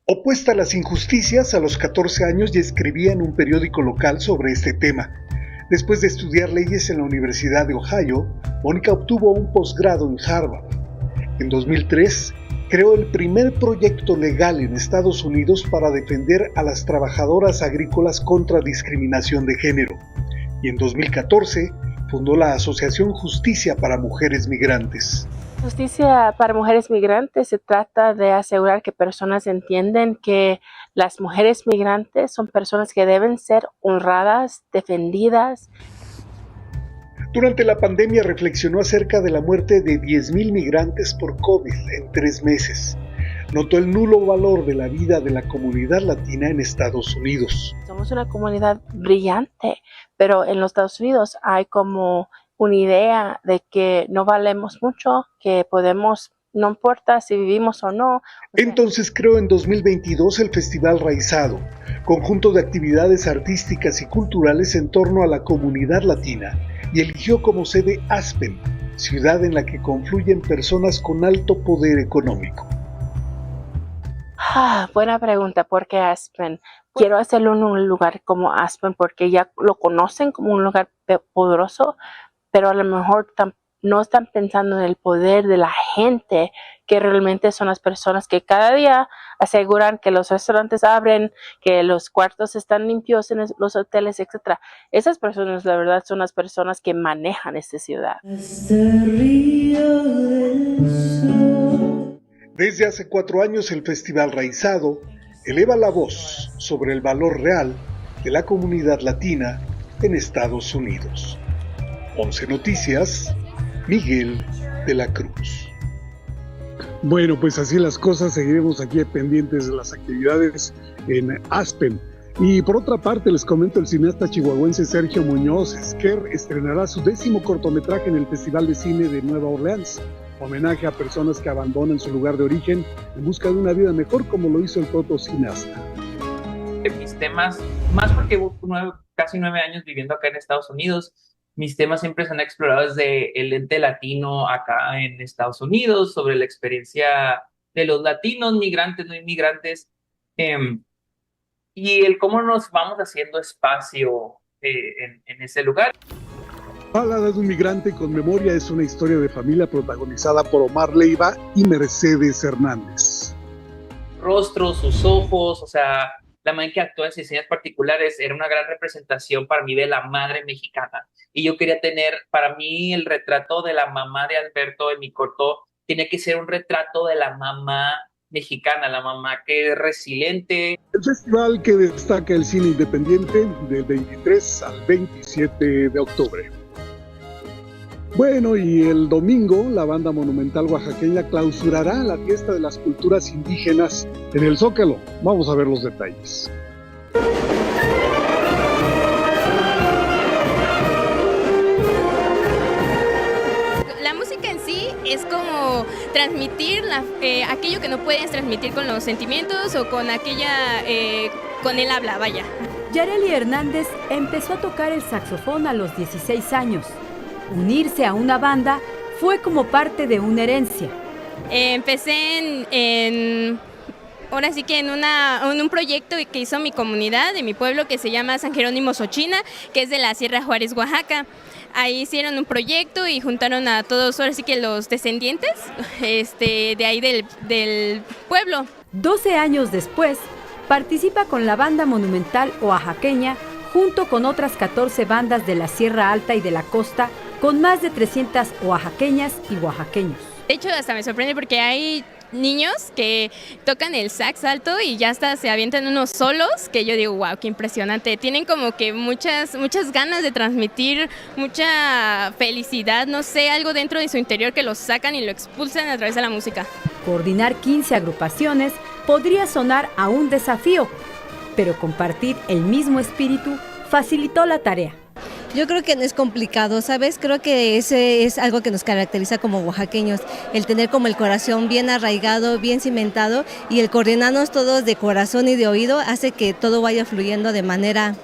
Opuesta a las injusticias, a los 14 años ya escribía en un periódico local sobre este tema. Después de estudiar leyes en la Universidad de Ohio, Mónica obtuvo un posgrado en Harvard. En 2003, creó el primer proyecto legal en Estados Unidos para defender a las trabajadoras agrícolas contra discriminación de género. Y en 2014, fundó la Asociación Justicia para Mujeres Migrantes. Justicia para Mujeres Migrantes se trata de asegurar que personas entiendan que las mujeres migrantes son personas que deben ser honradas, defendidas. Durante la pandemia reflexionó acerca de la muerte de 10,000 migrantes por COVID en 3 meses. Notó el nulo valor de la vida de la comunidad latina en Estados Unidos. Somos una comunidad brillante, pero en los Estados Unidos hay como una idea de que no valemos mucho, que podemos, no importa si vivimos o no. Entonces creó en 2022 el Festival Raizado, conjunto de actividades artísticas y culturales en torno a la comunidad latina, y eligió como sede Aspen, ciudad en la que confluyen personas con alto poder económico. Buena pregunta, ¿por qué Aspen? Quiero hacerlo en un lugar como Aspen porque ya lo conocen como un lugar poderoso, pero a lo mejor no están pensando en el poder de la gente, que realmente son las personas que cada día aseguran que los restaurantes abren, que los cuartos están limpios en los hoteles, etc. Esas personas, la verdad, son las personas que manejan esta ciudad. Desde hace 4 años el Festival Raizado eleva la voz sobre el valor real de la comunidad latina en Estados Unidos. 11 Noticias, Miguel de la Cruz. Bueno, pues así las cosas, seguiremos aquí pendientes de las actividades en Aspen. Y por otra parte, les comento, el cineasta chihuahuense Sergio Muñoz Esquer estrenará su 10º cortometraje en el Festival de Cine de Nueva Orleans, homenaje a personas que abandonan su lugar de origen en busca de una vida mejor, como lo hizo el propio cineasta. Mis temas, más porque llevo casi 9 años viviendo acá en Estados Unidos, mis temas siempre se han explorado desde el ente latino acá en Estados Unidos, sobre la experiencia de los latinos, migrantes, no inmigrantes, y el cómo nos vamos haciendo espacio en ese lugar. Balada de un migrante con memoria es una historia de familia protagonizada por Omar Leiva y Mercedes Hernández. Rostro, sus ojos, o sea, la manera en que actúa en sus escenas particulares era una gran representación para mí de la madre mexicana. Y yo quería tener, para mí, el retrato de la mamá de Alberto en mi corto tiene que ser un retrato de la mamá mexicana, la mamá que es resiliente. El festival que destaca el cine independiente del 23 al 27 de octubre. Bueno, y el domingo la banda monumental oaxaqueña clausurará la fiesta de las culturas indígenas en el Zócalo. Vamos a ver los detalles. La música en sí es como transmitir aquello que no puedes transmitir con los sentimientos o con con el habla, vaya. Yareli Hernández empezó a tocar el saxofón a los 16 años. Unirse a una banda fue como parte de una herencia. Empecé ahora sí que en un proyecto que hizo mi comunidad de mi pueblo que se llama San Jerónimo Xochina, que es de la Sierra Juárez, Oaxaca. Ahí hicieron un proyecto y juntaron a todos, ahora sí que los descendientes de ahí del pueblo. 12 años después, participa con la banda monumental oaxaqueña junto con otras 14 bandas de la Sierra Alta y de la costa, con más de 300 oaxaqueñas y oaxaqueños. De hecho, hasta me sorprende porque hay niños que tocan el sax alto y ya hasta se avientan unos solos que yo digo, wow, qué impresionante. Tienen como que muchas ganas de transmitir, mucha felicidad, no sé, algo dentro de su interior que los sacan y lo expulsan a través de la música. Coordinar 15 agrupaciones podría sonar a un desafío, pero compartir el mismo espíritu facilitó la tarea. Yo creo que no es complicado, ¿sabes? Creo que ese es algo que nos caracteriza como oaxaqueños, el tener como el corazón bien arraigado, bien cimentado, y el coordinarnos todos de corazón y de oído hace que todo vaya fluyendo de manera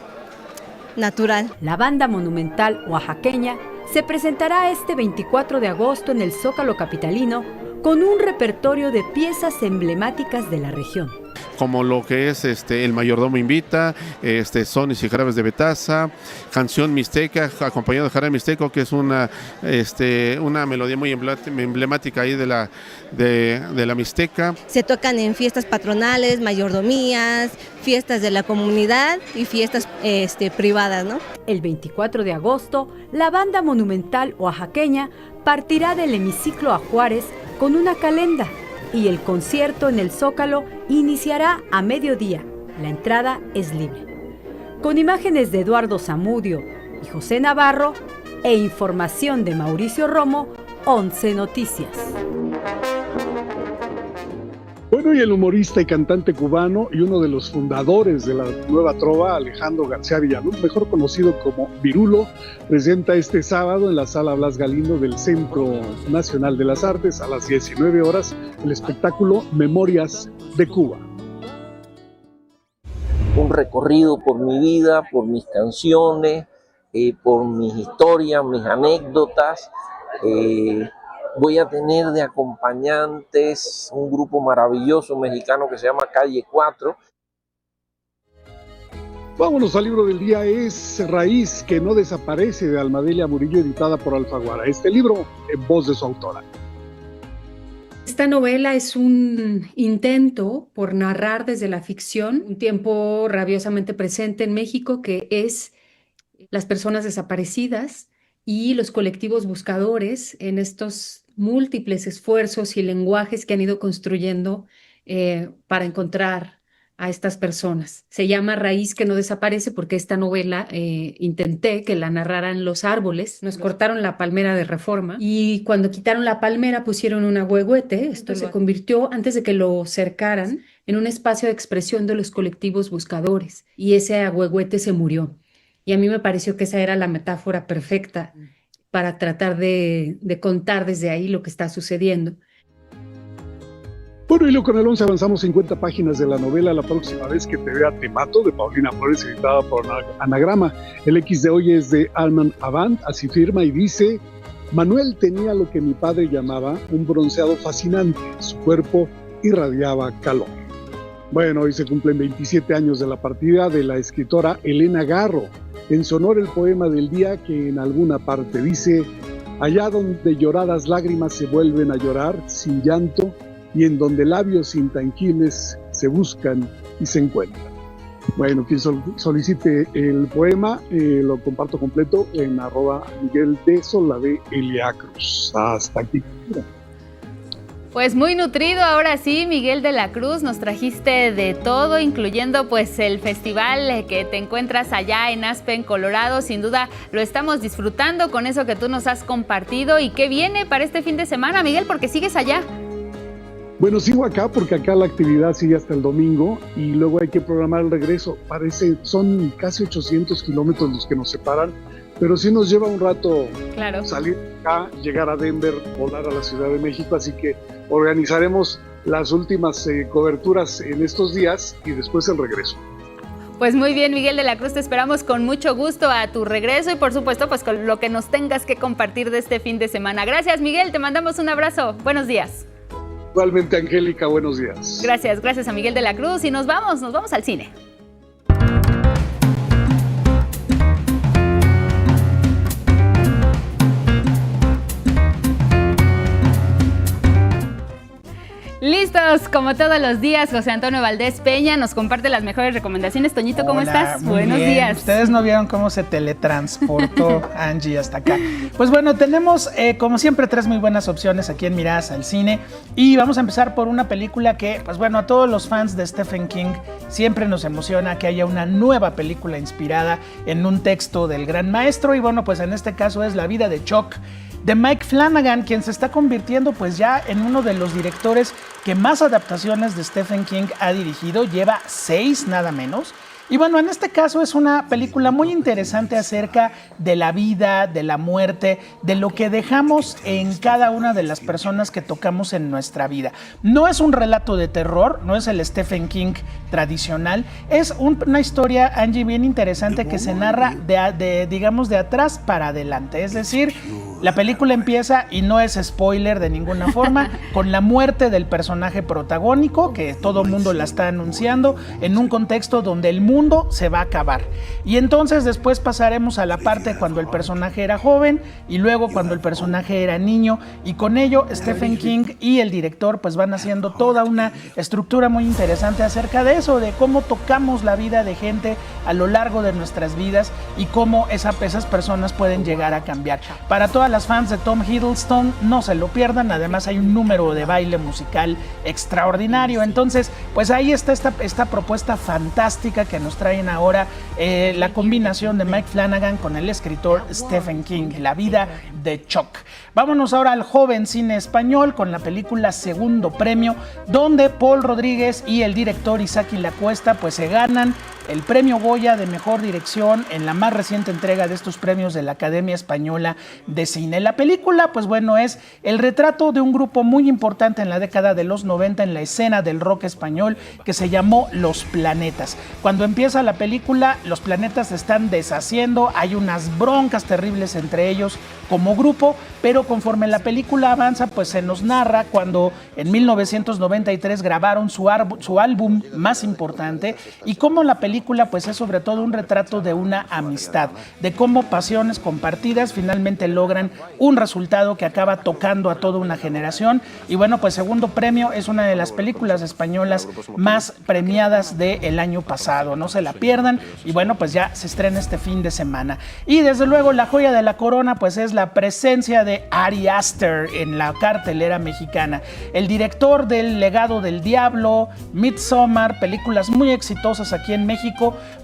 natural. La banda monumental oaxaqueña se presentará este 24 de agosto en el Zócalo capitalino con un repertorio de piezas emblemáticas de la región. Como lo que es El Mayordomo Invita, Sones y Jarabes de Betaza, Canción Mixteca, acompañado de Jarabe Mixteco, que es una melodía muy emblemática ahí de la Mixteca. Se tocan en fiestas patronales, mayordomías, fiestas de la comunidad y fiestas privadas, ¿no? El 24 de agosto, la banda monumental oaxaqueña partirá del hemiciclo a Juárez con una calenda, y el concierto en el Zócalo iniciará a mediodía. La entrada es libre. Con imágenes de Eduardo Zamudio y José Navarro e información de Mauricio Romo, 11 Noticias. Bueno, Hoy el humorista y cantante cubano y uno de los fundadores de la nueva trova, Alejandro García Villaluz, mejor conocido como Virulo, presenta este sábado en la Sala Blas Galindo del Centro Nacional de las Artes a las 19 horas el espectáculo Memorias de Cuba. Un recorrido por mi vida, por mis canciones, por mis historias, mis anécdotas. Voy a tener de acompañantes un grupo maravilloso mexicano que se llama Calle 4. Vámonos al libro del día, es Raíz que no desaparece, de Almadelia Murillo, editada por Alfaguara. Este libro en voz de su autora. Esta novela es un intento por narrar desde la ficción un tiempo rabiosamente presente en México, que es las personas desaparecidas y los colectivos buscadores en estos múltiples esfuerzos y lenguajes que han ido construyendo para encontrar a estas personas. Se llama Raíz que no desaparece porque esta novela intenté que la narraran los árboles. Nos cortaron la palmera de Reforma y cuando quitaron la palmera pusieron un ahuehuete. Esto se convirtió, antes de que lo cercaran, en un espacio de expresión de los colectivos buscadores, y ese ahuehuete se murió. Y a mí me pareció que esa era la metáfora perfecta para tratar de contar desde ahí lo que está sucediendo. Bueno, y luego con el 11 avanzamos 50 páginas de la novela La próxima vez que te vea te mato, de Paulina Flores, editada por Anagrama. El X de hoy es de Alman Avant, así firma y dice: Manuel tenía lo que mi padre llamaba un bronceado fascinante, su cuerpo irradiaba calor. Bueno, hoy se cumplen 27 años de la partida de la escritora Elena Garro. En su honor, el poema del día, que en alguna parte dice: allá donde lloradas lágrimas se vuelven a llorar sin llanto, y en donde labios intangibles se buscan y se encuentran. Bueno, quien solicite el poema, lo comparto completo en @MiguelDeSolaveEliaCruz. Hasta aquí. Pues muy nutrido, ahora sí, Miguel de la Cruz, nos trajiste de todo, incluyendo pues el festival que te encuentras allá en Aspen, Colorado. Sin duda lo estamos disfrutando con eso que tú nos has compartido. ¿Y qué viene para este fin de semana, Miguel? Porque sigues allá. Bueno, sigo acá porque acá la actividad sigue hasta el domingo y luego hay que programar el regreso. Son casi 800 kilómetros los que nos separan, pero sí nos lleva un rato salir acá, llegar a Denver, volar a la Ciudad de México, así que organizaremos las últimas coberturas en estos días y después el regreso. Pues muy bien, Miguel de la Cruz, te esperamos con mucho gusto a tu regreso y por supuesto pues con lo que nos tengas que compartir de este fin de semana. Gracias, Miguel, te mandamos un abrazo. Buenos días. Igualmente, Angélica, buenos días. Gracias a Miguel de la Cruz y nos vamos al cine. Listos, como todos los días, José Antonio Valdés Peña nos comparte las mejores recomendaciones. Toñito, ¿cómo estás? Buenos días. Ustedes no vieron cómo se teletransportó Angie hasta acá. Pues bueno, tenemos como siempre 3 muy buenas opciones aquí en Miradas al Cine y vamos a empezar por una película que, pues bueno, a todos los fans de Stephen King siempre nos emociona que haya una nueva película inspirada en un texto del gran maestro y bueno, pues en este caso es La vida de Chuck, de Mike Flanagan, quien se está convirtiendo pues ya en uno de los directores que más adaptaciones de Stephen King ha dirigido, lleva 6 nada menos. Y bueno, en este caso es una película muy interesante acerca de la vida, de la muerte, de lo que dejamos en cada una de las personas que tocamos en nuestra vida. No es un relato de terror, no es el Stephen King tradicional, es una historia, Angie, bien interesante que se narra digamos de atrás para adelante. Es decir, la película empieza, y no es spoiler de ninguna forma, con la muerte del personaje protagónico, que todo el mundo la está anunciando, en un contexto donde el mundo se va a acabar. Y entonces después pasaremos a la parte cuando el personaje era joven y luego cuando el personaje era niño, y con ello Stephen King y el director pues van haciendo toda una estructura muy interesante acerca de eso, de cómo tocamos la vida de gente a lo largo de nuestras vidas y cómo esas personas pueden llegar a cambiar. Para todas las fans de Tom Hiddleston, no se lo pierdan, además hay un número de baile musical extraordinario. Entonces pues ahí está esta propuesta fantástica que nos traen ahora la combinación de Mike Flanagan con el escritor Stephen King, La vida de Chuck. Vámonos ahora al joven cine español con la película Segundo Premio, donde Paul Rodríguez y el director Isaki Lacuesta pues se ganan el premio Goya de mejor dirección en la más reciente entrega de estos premios de la Academia Española de Cine. La película, pues bueno, es el retrato de un grupo muy importante en la década de los 90 en la escena del rock español que se llamó Los Planetas. Cuando empieza la película, los Planetas se están deshaciendo, hay unas broncas terribles entre ellos como grupo, pero conforme la película avanza, pues se nos narra cuando en 1993 grabaron su álbum más importante y cómo la película pues es sobre todo un retrato de una amistad, de cómo pasiones compartidas finalmente logran un resultado que acaba tocando a toda una generación. Y bueno, pues Segundo Premio es una de las películas españolas más premiadas del año pasado, no se la pierdan. Y bueno, pues ya se estrena este fin de semana. Y desde luego la joya de la corona pues es la presencia de Ari Aster en la cartelera mexicana. El director del Legado del Diablo, Midsommar, películas muy exitosas aquí en México,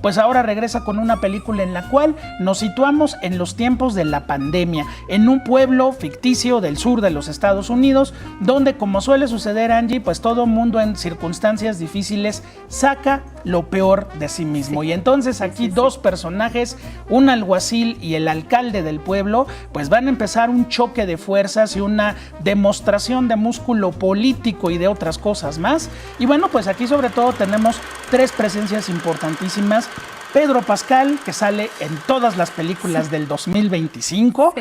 pues ahora regresa con una película en la cual nos situamos en los tiempos de la pandemia, en un pueblo ficticio del sur de los Estados Unidos, donde, como suele suceder, Angie, pues todo mundo en circunstancias difíciles saca lo peor de sí mismo. Y entonces aquí dos personajes, un alguacil y el alcalde del pueblo, pues van a empezar un choque de fuerzas y una demostración de músculo político y de otras cosas más. Y bueno, pues aquí sobre todo tenemos tres presencias importantísimas. Pedro Pascal, que sale en todas las películas del 2025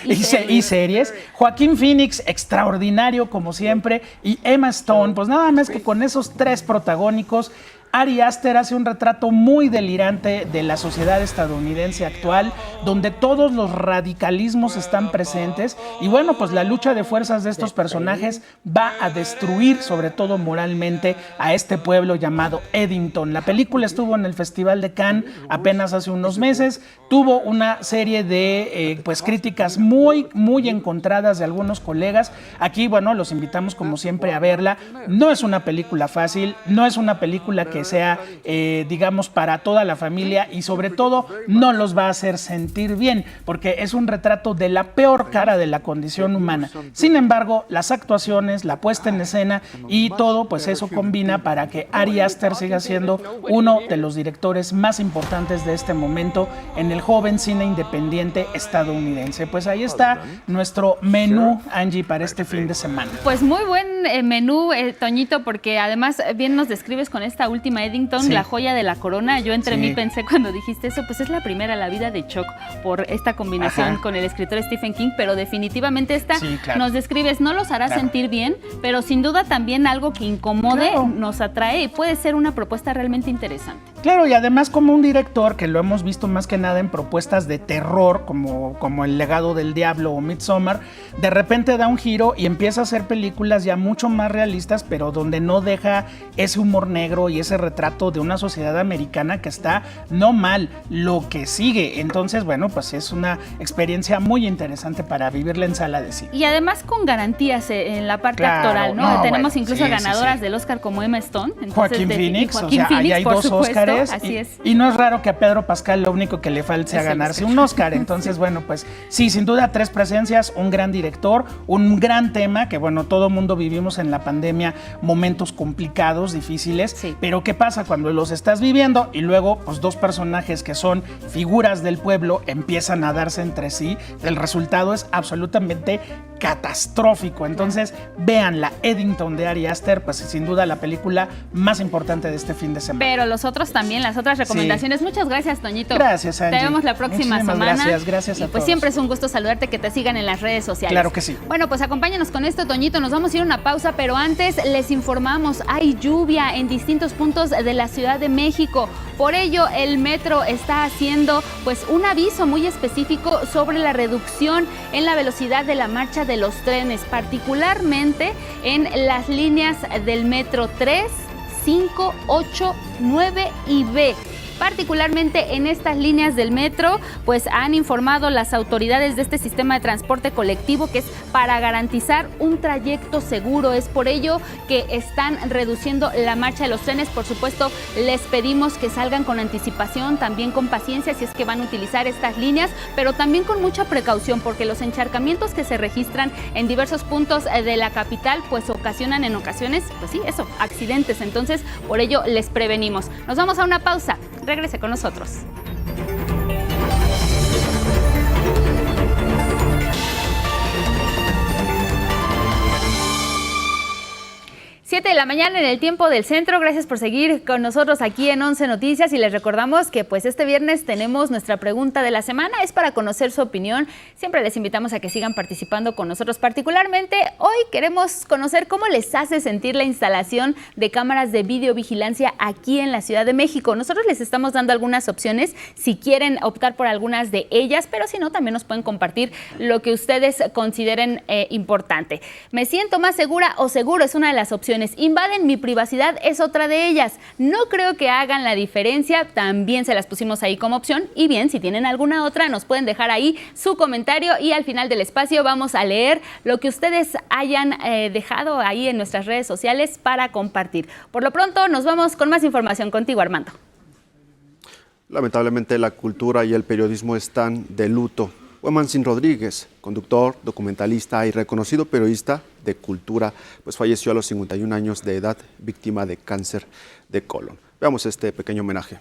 y series. Joaquín Phoenix, extraordinario como siempre, y Emma Stone. Pues nada más que con esos tres protagónicos, Ari Aster hace un retrato muy delirante de la sociedad estadounidense actual, donde todos los radicalismos están presentes y bueno, pues la lucha de fuerzas de estos personajes va a destruir, sobre todo moralmente, a este pueblo llamado Eddington. La película estuvo en el Festival de Cannes apenas hace unos meses, tuvo una serie de pues críticas muy encontradas de algunos colegas. Aquí, bueno, los invitamos como siempre a verla. No es una película fácil, no es una película que sea, digamos, para toda la familia y sobre todo no los va a hacer sentir bien, porque es un retrato de la peor cara de la condición humana. Sin embargo, las actuaciones, la puesta en escena y todo, pues eso combina para que Ari Aster siga siendo uno de los directores más importantes de este momento en el joven cine independiente estadounidense. Pues ahí está nuestro menú, Angie, para este fin de semana. Pues muy buen menú, Toñito, porque además bien nos describes con esta última Eddington, sí, la joya de la corona. Yo entre mí pensé cuando dijiste eso, pues es la primera, La vida de Chuck, por esta combinación con el escritor Stephen King, pero definitivamente esta nos describes, no los hará sentir bien, pero sin duda también algo que incomode, nos atrae y puede ser una propuesta realmente interesante. Claro, y además como un director que lo hemos visto más que nada en propuestas de terror, como El Legado del Diablo o Midsommar, de repente da un giro y empieza a hacer películas ya mucho más realistas, pero donde no deja ese humor negro y ese retrato de una sociedad americana que está no mal, lo que sigue. Entonces, bueno, pues es una experiencia muy interesante para vivirla en sala de cine. Y además con garantías en la parte actoral, ¿no? Tenemos incluso ganadoras del Oscar como Emma Stone. Entonces, Joaquín Phoenix, ahí hay dos Oscars. Así es. Y no es raro que a Pedro Pascal lo único que le falte sea ganarse un Oscar. Entonces, bueno, pues sí, sin duda tres presencias, un gran director, un gran tema, que bueno, todo mundo vivimos en la pandemia momentos complicados, difíciles, pero ¿qué pasa cuando los estás viviendo y luego pues dos personajes que son figuras del pueblo empiezan a darse entre sí? El resultado es absolutamente catastrófico. Entonces, vean la Eddington de Ari Aster, pues sin duda la película más importante de este fin de semana. Pero los otros también, las otras recomendaciones. Muchas gracias, Toñito. Gracias, Angie. Te vemos la próxima semana. Gracias a pues todos. Siempre es un gusto saludarte, que te sigan en las redes sociales. Claro que sí. Bueno, pues acompáñanos con esto, Toñito. Nos vamos a ir a una pausa, pero antes les informamos, hay lluvia en distintos puntos de la Ciudad de México. Por ello, el metro está haciendo pues un aviso muy específico sobre la reducción en la velocidad de la marcha de los trenes, particularmente en las líneas del metro 3, 5, 8, 9 y B. Particularmente en estas líneas del metro, pues han informado las autoridades de este sistema de transporte colectivo que es para garantizar un trayecto seguro. Es por ello que están reduciendo la marcha de los trenes. Por supuesto, les pedimos que salgan con anticipación, también con paciencia si es que van a utilizar estas líneas, pero también con mucha precaución, porque los encharcamientos que se registran en diversos puntos de la capital, pues ocasionan en ocasiones, pues sí, eso, accidentes. Entonces, por ello les prevenimos. Nos vamos a una pausa. Regrese con nosotros. 7 de la mañana en el tiempo del centro. Gracias por seguir con nosotros aquí en 11 Noticias y les recordamos que pues este viernes tenemos nuestra pregunta de la semana. Es para conocer su opinión. Siempre les invitamos a que sigan participando con nosotros. Particularmente hoy queremos conocer cómo les hace sentir la instalación de cámaras de videovigilancia aquí en la Ciudad de México. Nosotros les estamos dando algunas opciones si quieren optar por algunas de ellas, pero si no, también nos pueden compartir lo que ustedes consideren importante. Me siento más segura o seguro es una de las opciones. Invaden mi privacidad es otra de ellas. No creo que hagan la diferencia. También se las pusimos ahí como opción. Y bien, si tienen alguna otra, nos pueden dejar ahí su comentario y al final del espacio vamos a leer lo que ustedes hayan dejado ahí en nuestras redes sociales para compartir. Por lo pronto, nos vamos con más información contigo, Armando. Lamentablemente, la cultura y el periodismo están de luto. Huemanzin Rodríguez, conductor, documentalista y reconocido periodista de cultura, pues falleció a los 51 años de edad, víctima de cáncer de colon. Veamos este pequeño homenaje.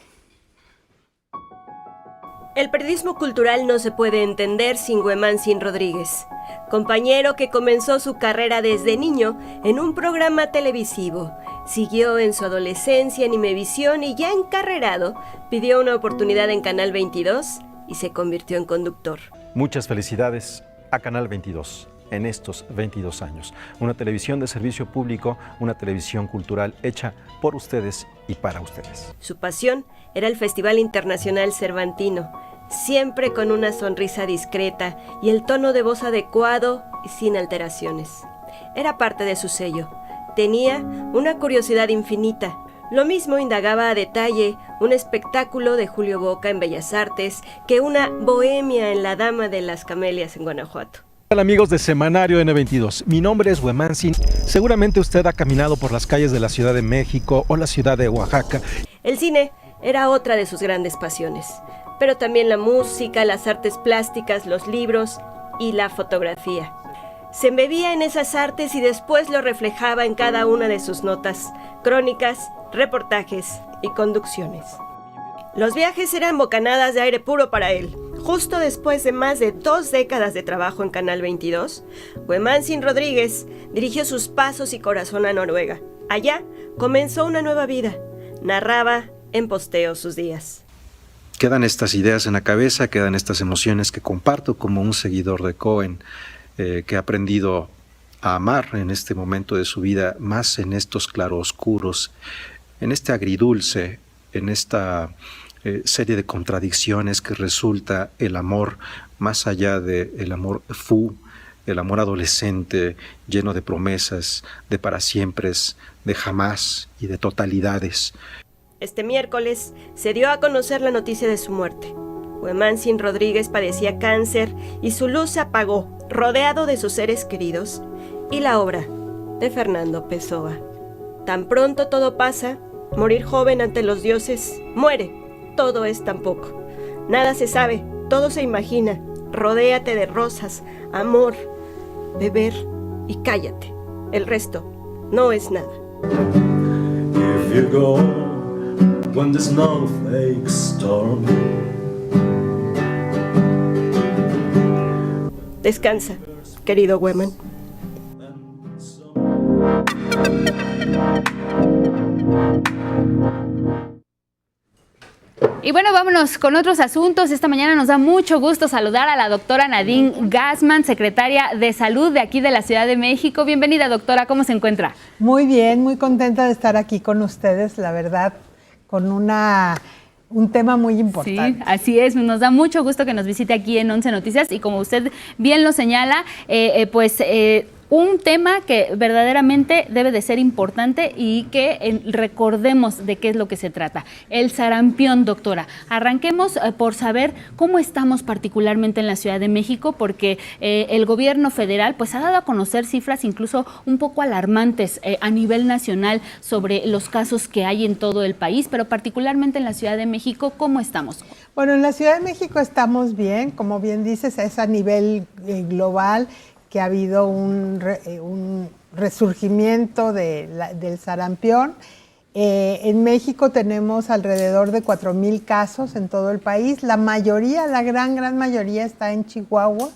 El periodismo cultural no se puede entender sin Huemanzin Rodríguez, compañero que comenzó su carrera desde niño en un programa televisivo. Siguió en su adolescencia en Imevisión y ya encarrerado, pidió una oportunidad en Canal 22 y se convirtió en conductor. Muchas felicidades a Canal 22 en estos 22 años. Una televisión de servicio público, una televisión cultural hecha por ustedes y para ustedes. Su pasión era el Festival Internacional Cervantino, siempre con una sonrisa discreta y el tono de voz adecuado y sin alteraciones. Era parte de su sello. Tenía una curiosidad infinita. Lo mismo indagaba a detalle un espectáculo de Julio Boca en Bellas Artes que una bohemia en La Dama de las Camelias en Guanajuato. Hola amigos de Semanario N22, mi nombre es Huemanzin. Seguramente usted ha caminado por las calles de la Ciudad de México o la ciudad de Oaxaca. El cine era otra de sus grandes pasiones, pero también la música, las artes plásticas, los libros y la fotografía. Se embebía en esas artes y después lo reflejaba en cada una de sus notas, crónicas, reportajes y conducciones. Los viajes eran bocanadas de aire puro para él. Justo después de más de 2 décadas de trabajo en Canal 22, Huemanzin Rodríguez dirigió sus pasos y corazón a Noruega. Allá comenzó una nueva vida. Narraba en posteo sus días. Quedan estas ideas en la cabeza, quedan estas emociones que comparto como un seguidor de Cohen, que ha aprendido a amar en este momento de su vida, más en estos claroscuros, en este agridulce, en esta serie de contradicciones que resulta el amor, más allá del amor el amor adolescente, lleno de promesas, de para siempres, de jamás y de totalidades. Este miércoles se dio a conocer la noticia de su muerte. Huemanzin Rodríguez padecía cáncer y su luz se apagó, rodeado de sus seres queridos y la obra de Fernando Pessoa. Tan pronto todo pasa, morir joven ante los dioses, muere, todo es tan poco. Nada se sabe, todo se imagina, rodéate de rosas, amor, beber y cállate. El resto no es nada. If you go when the snowflakes storm. Descansa, querido Hueman. Y bueno, vámonos con otros asuntos. Esta mañana nos da mucho gusto saludar a la doctora Nadine Gassman, secretaria de Salud de aquí de la Ciudad de México. Bienvenida, doctora, ¿cómo se encuentra? Muy bien, muy contenta de estar aquí con ustedes, la verdad, con un tema muy importante. Sí, así es, nos da mucho gusto que nos visite aquí en 11 Noticias y como usted bien lo señala, un tema que verdaderamente debe de ser importante y que recordemos de qué es lo que se trata. El sarampión, doctora. Arranquemos por saber cómo estamos particularmente en la Ciudad de México, porque el gobierno federal pues ha dado a conocer cifras incluso un poco alarmantes a nivel nacional sobre los casos que hay en todo el país, pero particularmente en la Ciudad de México, ¿cómo estamos? Bueno, en la Ciudad de México estamos bien, como bien dices, es a nivel global que ha habido un resurgimiento del sarampión. En México tenemos alrededor de 4,000 casos en todo el país. La mayoría, la gran mayoría está en Chihuahua.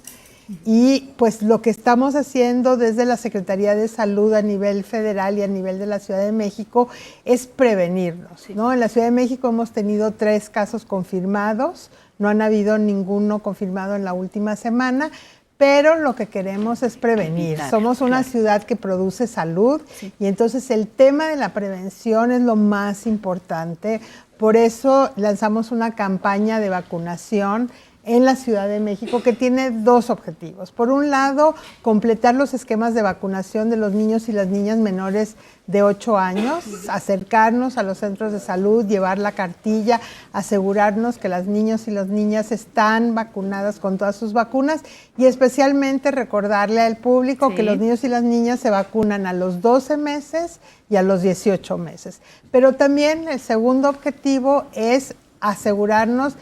Y pues lo que estamos haciendo desde la Secretaría de Salud a nivel federal y a nivel de la Ciudad de México es prevenirnos, ¿no? En la Ciudad de México hemos tenido 3 casos confirmados, no han habido ninguno confirmado en la última semana, pero lo que queremos es prevenir. Somos una ciudad que produce salud y entonces el tema de la prevención es lo más importante. Por eso lanzamos una campaña de vacunación en la Ciudad de México que tiene 2 objetivos. Por un lado, completar los esquemas de vacunación de los niños y las niñas menores de 8 años, acercarnos a los centros de salud, llevar la cartilla, asegurarnos que las niños y las niñas están vacunadas con todas sus vacunas y especialmente recordarle al público que los niños y las niñas se vacunan a los 12 meses y a los 18 meses. Pero también el segundo objetivo es asegurarnos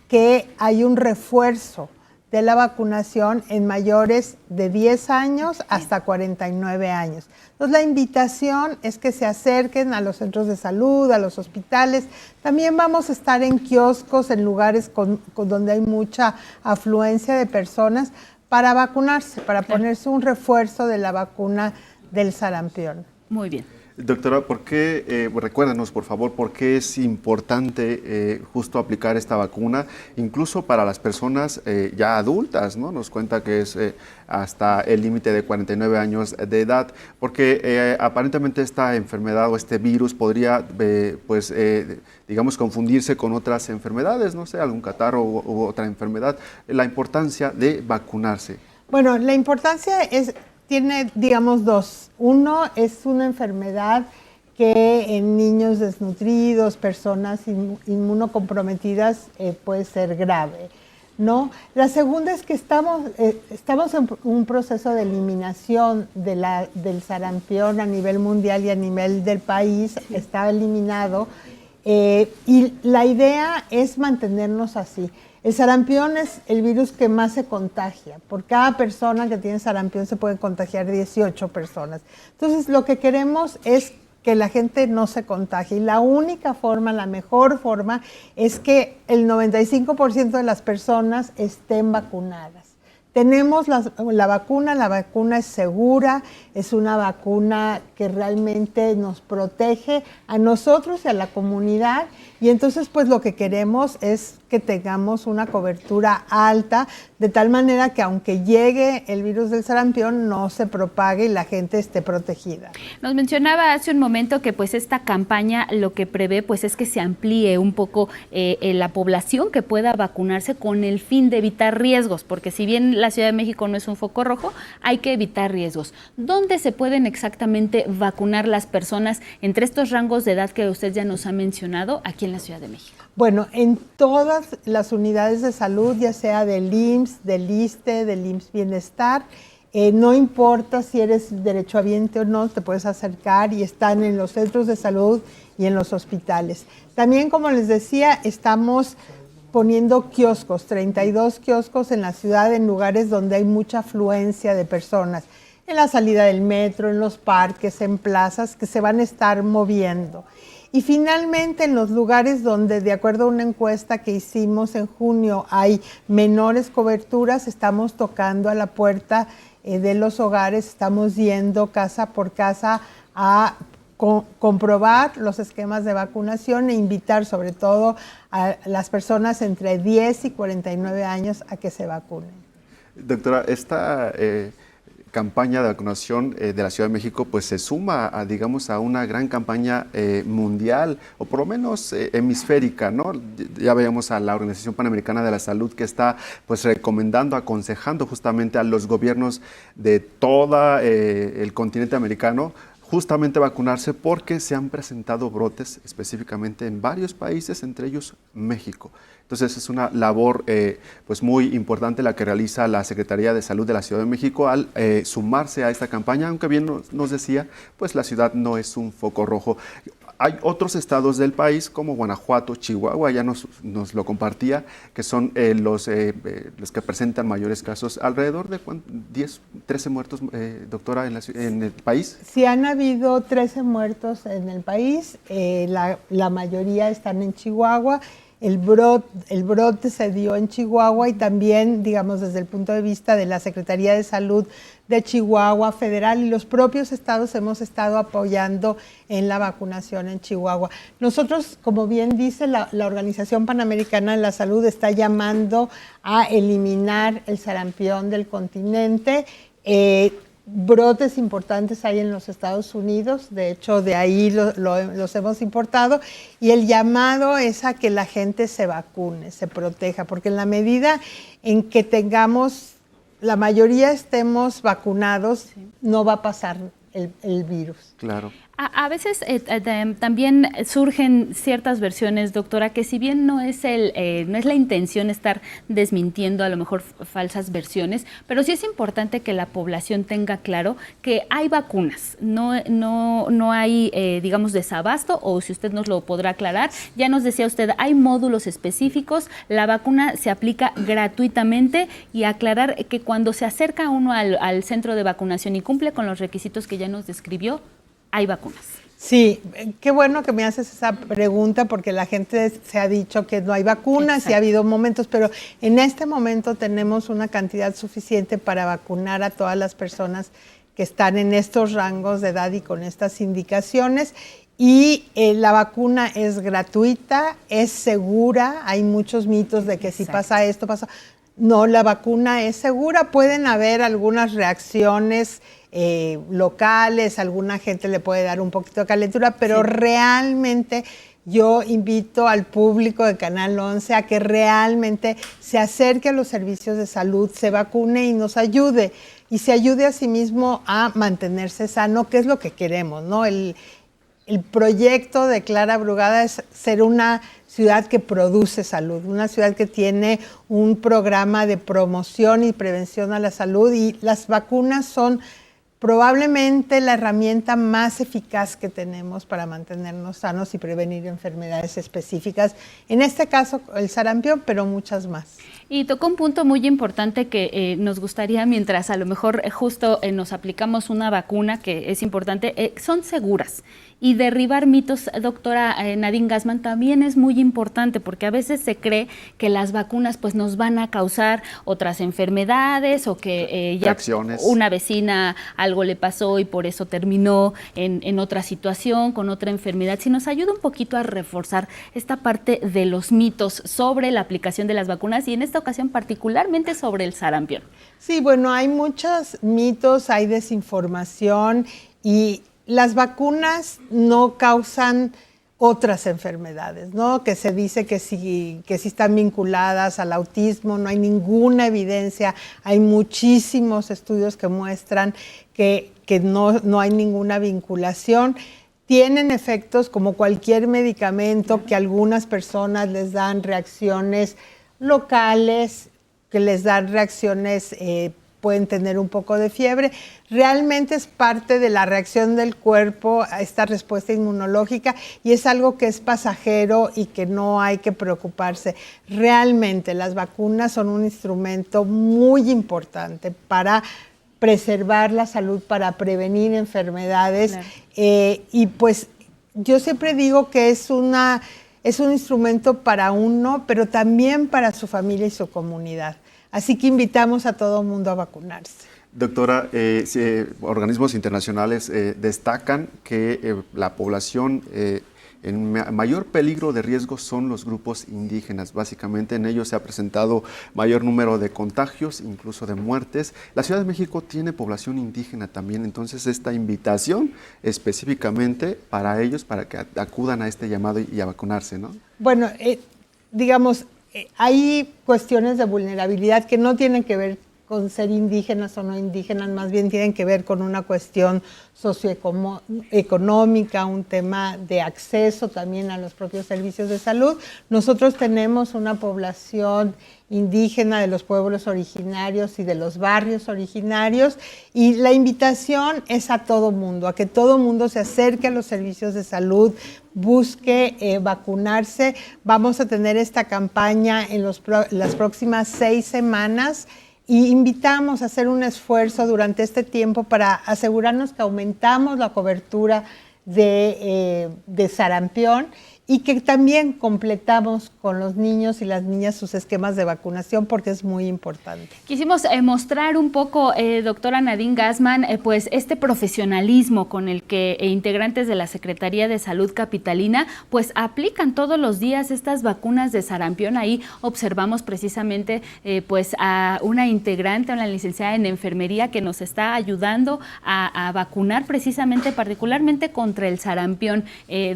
que hay un refuerzo de la vacunación en mayores de 10 años hasta 49 años. Entonces, la invitación es que se acerquen a los centros de salud, a los hospitales. También vamos a estar en kioscos, en lugares donde hay mucha afluencia de personas para vacunarse, para ponerse un refuerzo de la vacuna del sarampión. Muy bien. Doctora, ¿por qué, recuérdanos por favor, por qué es importante justo aplicar esta vacuna, incluso para las personas ya adultas, ¿no? Nos cuenta que es hasta el límite de 49 años de edad, porque aparentemente esta enfermedad o este virus podría, digamos, confundirse con otras enfermedades, no sé, algún catarro u otra enfermedad. La importancia de vacunarse. Bueno, la importancia tiene, digamos, 2. Uno es una enfermedad que en niños desnutridos, personas inmunocomprometidas, puede ser grave, ¿no? La segunda es que estamos en un proceso de eliminación del sarampión a nivel mundial y a nivel del país, está eliminado, y la idea es mantenernos así. El sarampión es el virus que más se contagia. Por cada persona que tiene sarampión se pueden contagiar 18 personas. Entonces, lo que queremos es que la gente no se contagie. Y la única forma, la mejor forma, es que el 95% de las personas estén vacunadas. Tenemos la vacuna es segura, es una vacuna que realmente nos protege a nosotros y a la comunidad y entonces pues lo que queremos es que tengamos una cobertura alta de tal manera que aunque llegue el virus del sarampión no se propague y la gente esté protegida. Nos mencionaba hace un momento que pues esta campaña lo que prevé pues es que se amplíe un poco la población que pueda vacunarse con el fin de evitar riesgos, porque si bien la Ciudad de México no es un foco rojo, hay que evitar riesgos. ¿Dónde se pueden exactamente vacunar las personas entre estos rangos de edad que usted ya nos ha mencionado aquí en la Ciudad de México? Bueno, en todas las unidades de salud, ya sea del IMSS, del ISSSTE, del IMSS Bienestar, no importa si eres derechohabiente o no, te puedes acercar y están en los centros de salud y en los hospitales. También, como les decía, estamos poniendo kioscos, 32 kioscos en la ciudad, en lugares donde hay mucha afluencia de personas, en la salida del metro, en los parques, en plazas, que se van a estar moviendo. Y finalmente, en los lugares donde, de acuerdo a una encuesta que hicimos en junio, hay menores coberturas, estamos tocando a la puerta de los hogares, estamos yendo casa por casa a comprobar los esquemas de vacunación e invitar sobre todo a las personas entre 10 y 49 años a que se vacunen. Doctora, campaña de vacunación de la Ciudad de México pues se suma a, digamos, a una gran campaña mundial, o por lo menos hemisférica, ¿no? Ya veíamos a la Organización Panamericana de la Salud que está pues recomendando, aconsejando justamente a los gobiernos de todo el continente americano justamente vacunarse, porque se han presentado brotes específicamente en varios países, entre ellos México. Entonces es una labor pues muy importante la que realiza la Secretaría de Salud de la Ciudad de México al sumarse a esta campaña, aunque bien nos decía, pues la ciudad no es un foco rojo. Hay otros estados del país como Guanajuato, Chihuahua, ya nos lo compartía, que son los que presentan mayores casos. ¿Alrededor de 10, 13 muertos, doctora, en el país? Sí, han habido 13 muertos en el país, la mayoría están en Chihuahua. El brote se dio en Chihuahua y también, digamos, desde el punto de vista de la Secretaría de Salud de Chihuahua Federal y los propios estados hemos estado apoyando en la vacunación en Chihuahua. Nosotros, como bien dice, la Organización Panamericana de la Salud está llamando a eliminar el sarampión del continente. Brotes importantes hay en los Estados Unidos, de hecho de ahí los hemos importado, y el llamado es a que la gente se vacune, se proteja, porque en la medida en que la mayoría estemos vacunados, no va a pasar el virus. Claro. A veces también surgen ciertas versiones, doctora, que si bien no es la intención estar desmintiendo a lo mejor falsas versiones, pero sí es importante que la población tenga claro que hay vacunas, no hay, digamos, desabasto, o si usted nos lo podrá aclarar. Ya nos decía usted, hay módulos específicos, la vacuna se aplica gratuitamente, y aclarar que cuando se acerca uno al centro de vacunación y cumple con los requisitos que ya nos describió, hay vacunas. Sí, qué bueno que me haces esa pregunta, porque la gente se ha dicho que no hay vacunas. Exacto. Y ha habido momentos, pero en este momento tenemos una cantidad suficiente para vacunar a todas las personas que están en estos rangos de edad y con estas indicaciones. Y la vacuna es gratuita, es segura. Hay muchos mitos de que si pasa esto, pasa... No, la vacuna es segura. Pueden haber algunas reacciones locales, alguna gente le puede dar un poquito de calentura, pero realmente yo invito al público de Canal 11 a que realmente se acerque a los servicios de salud, se vacune y nos ayude, y se ayude a sí mismo a mantenerse sano, que es lo que queremos, ¿no? El proyecto de Clara Brugada es ser una ciudad que produce salud, una ciudad que tiene un programa de promoción y prevención a la salud, y las vacunas son probablemente la herramienta más eficaz que tenemos para mantenernos sanos y prevenir enfermedades específicas. En este caso, el sarampión, pero muchas más. Y tocó un punto muy importante que nos gustaría, mientras a lo mejor justo nos aplicamos una vacuna, que es importante, son seguras. Y derribar mitos, doctora Nadine Gassman, también es muy importante, porque a veces se cree que las vacunas pues nos van a causar otras enfermedades, o que ya una vecina algo le pasó y por eso terminó en otra situación, con otra enfermedad. Si nos ayuda un poquito a reforzar esta parte de los mitos sobre la aplicación de las vacunas, y en esta ocasión particularmente sobre el sarampión. Sí, bueno, hay muchos mitos, hay desinformación, y las vacunas no causan otras enfermedades, ¿no? Que se dice que sí están vinculadas al autismo, no hay ninguna evidencia, hay muchísimos estudios que muestran que no hay ninguna vinculación. Tienen efectos como cualquier medicamento, que a algunas personas les dan reacciones locales, que les dan reacciones, pueden tener un poco de fiebre. Realmente es parte de la reacción del cuerpo a esta respuesta inmunológica, y es algo que es pasajero y que no hay que preocuparse. Realmente las vacunas son un instrumento muy importante para preservar la salud, para prevenir enfermedades. Claro. Y pues yo siempre digo que es un instrumento para uno, pero también para su familia y su comunidad. Así que invitamos a todo el mundo a vacunarse. Doctora, organismos internacionales destacan que la población en mayor peligro de riesgo son los grupos indígenas. Básicamente en ellos se ha presentado mayor número de contagios, incluso de muertes. La Ciudad de México tiene población indígena también, entonces esta invitación específicamente para ellos, para que acudan a este llamado y a vacunarse, ¿no? Bueno, digamos, hay cuestiones de vulnerabilidad que no tienen que ver con ser indígenas o no indígenas, más bien tienen que ver con una cuestión socioeconómica, un tema de acceso también a los propios servicios de salud. Nosotros tenemos una población indígena de los pueblos originarios y de los barrios originarios, y la invitación es a todo mundo, a que todo mundo se acerque a los servicios de salud, busque vacunarse. Vamos a tener esta campaña en las próximas 6 semanas, y invitamos a hacer un esfuerzo durante este tiempo para asegurarnos que aumentamos la cobertura de sarampión, y que también completamos con los niños y las niñas sus esquemas de vacunación, porque es muy importante. Quisimos mostrar un poco, doctora Nadine Gassman, pues este profesionalismo con el que integrantes de la Secretaría de Salud Capitalina pues aplican todos los días estas vacunas de sarampión. Ahí observamos precisamente pues a una integrante, una licenciada en enfermería, que nos está ayudando a vacunar precisamente, particularmente contra el sarampión.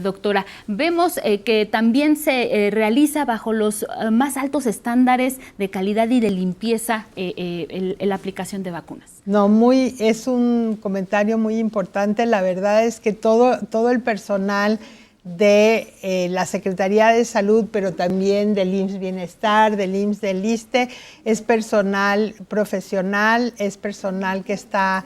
Doctora, vemos que también se realiza bajo los más altos estándares de calidad y de limpieza la aplicación de vacunas. No, es un comentario muy importante. La verdad es que todo el personal de la Secretaría de Salud, pero también del IMSS Bienestar, del IMSS del ISSSTE, es personal profesional, es personal que está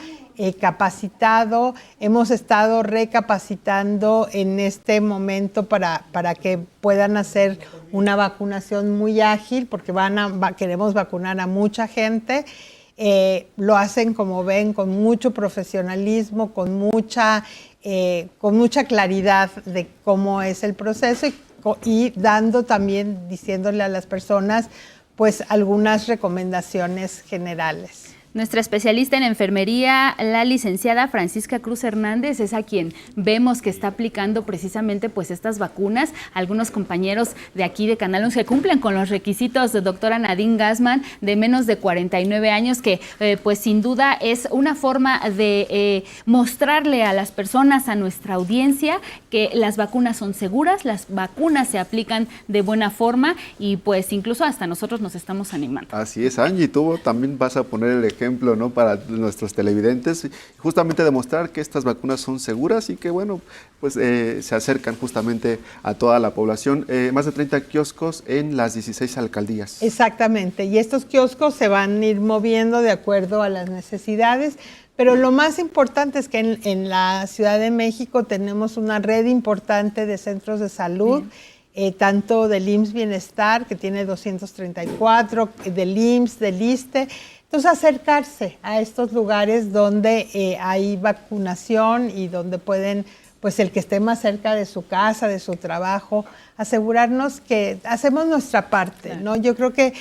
capacitado. Hemos estado recapacitando en este momento para que puedan hacer una vacunación muy ágil, porque queremos vacunar a mucha gente. Lo hacen, como ven, con mucho profesionalismo, con mucha claridad de cómo es el proceso, y dando también, diciéndole a las personas pues algunas recomendaciones generales. Nuestra especialista en enfermería, la licenciada Francisca Cruz Hernández, es a quien vemos que está aplicando precisamente pues estas vacunas. Algunos compañeros de aquí de Canal 11 que cumplen con los requisitos de doctora Nadine Gassman, de menos de 49 años, que pues sin duda es una forma de mostrarle a las personas, a nuestra audiencia, que las vacunas son seguras, las vacunas se aplican de buena forma, y pues incluso hasta nosotros nos estamos animando. Así es, Angie, tú también vas a poner el ejemplo, ¿no?, para nuestros televidentes, justamente demostrar que estas vacunas son seguras y que, bueno, pues se acercan justamente a toda la población. Más de 30 kioscos en las 16 alcaldías. Exactamente, y estos kioscos se van a ir moviendo de acuerdo a las necesidades, pero lo más importante es que en la Ciudad de México tenemos una red importante de centros de salud, tanto del IMSS Bienestar, que tiene 234, del IMSS, del ISSSTE. Entonces, acercarse a estos lugares donde hay vacunación y donde pueden, pues el que esté más cerca de su casa, de su trabajo, asegurarnos que hacemos nuestra parte, ¿no? Yo creo que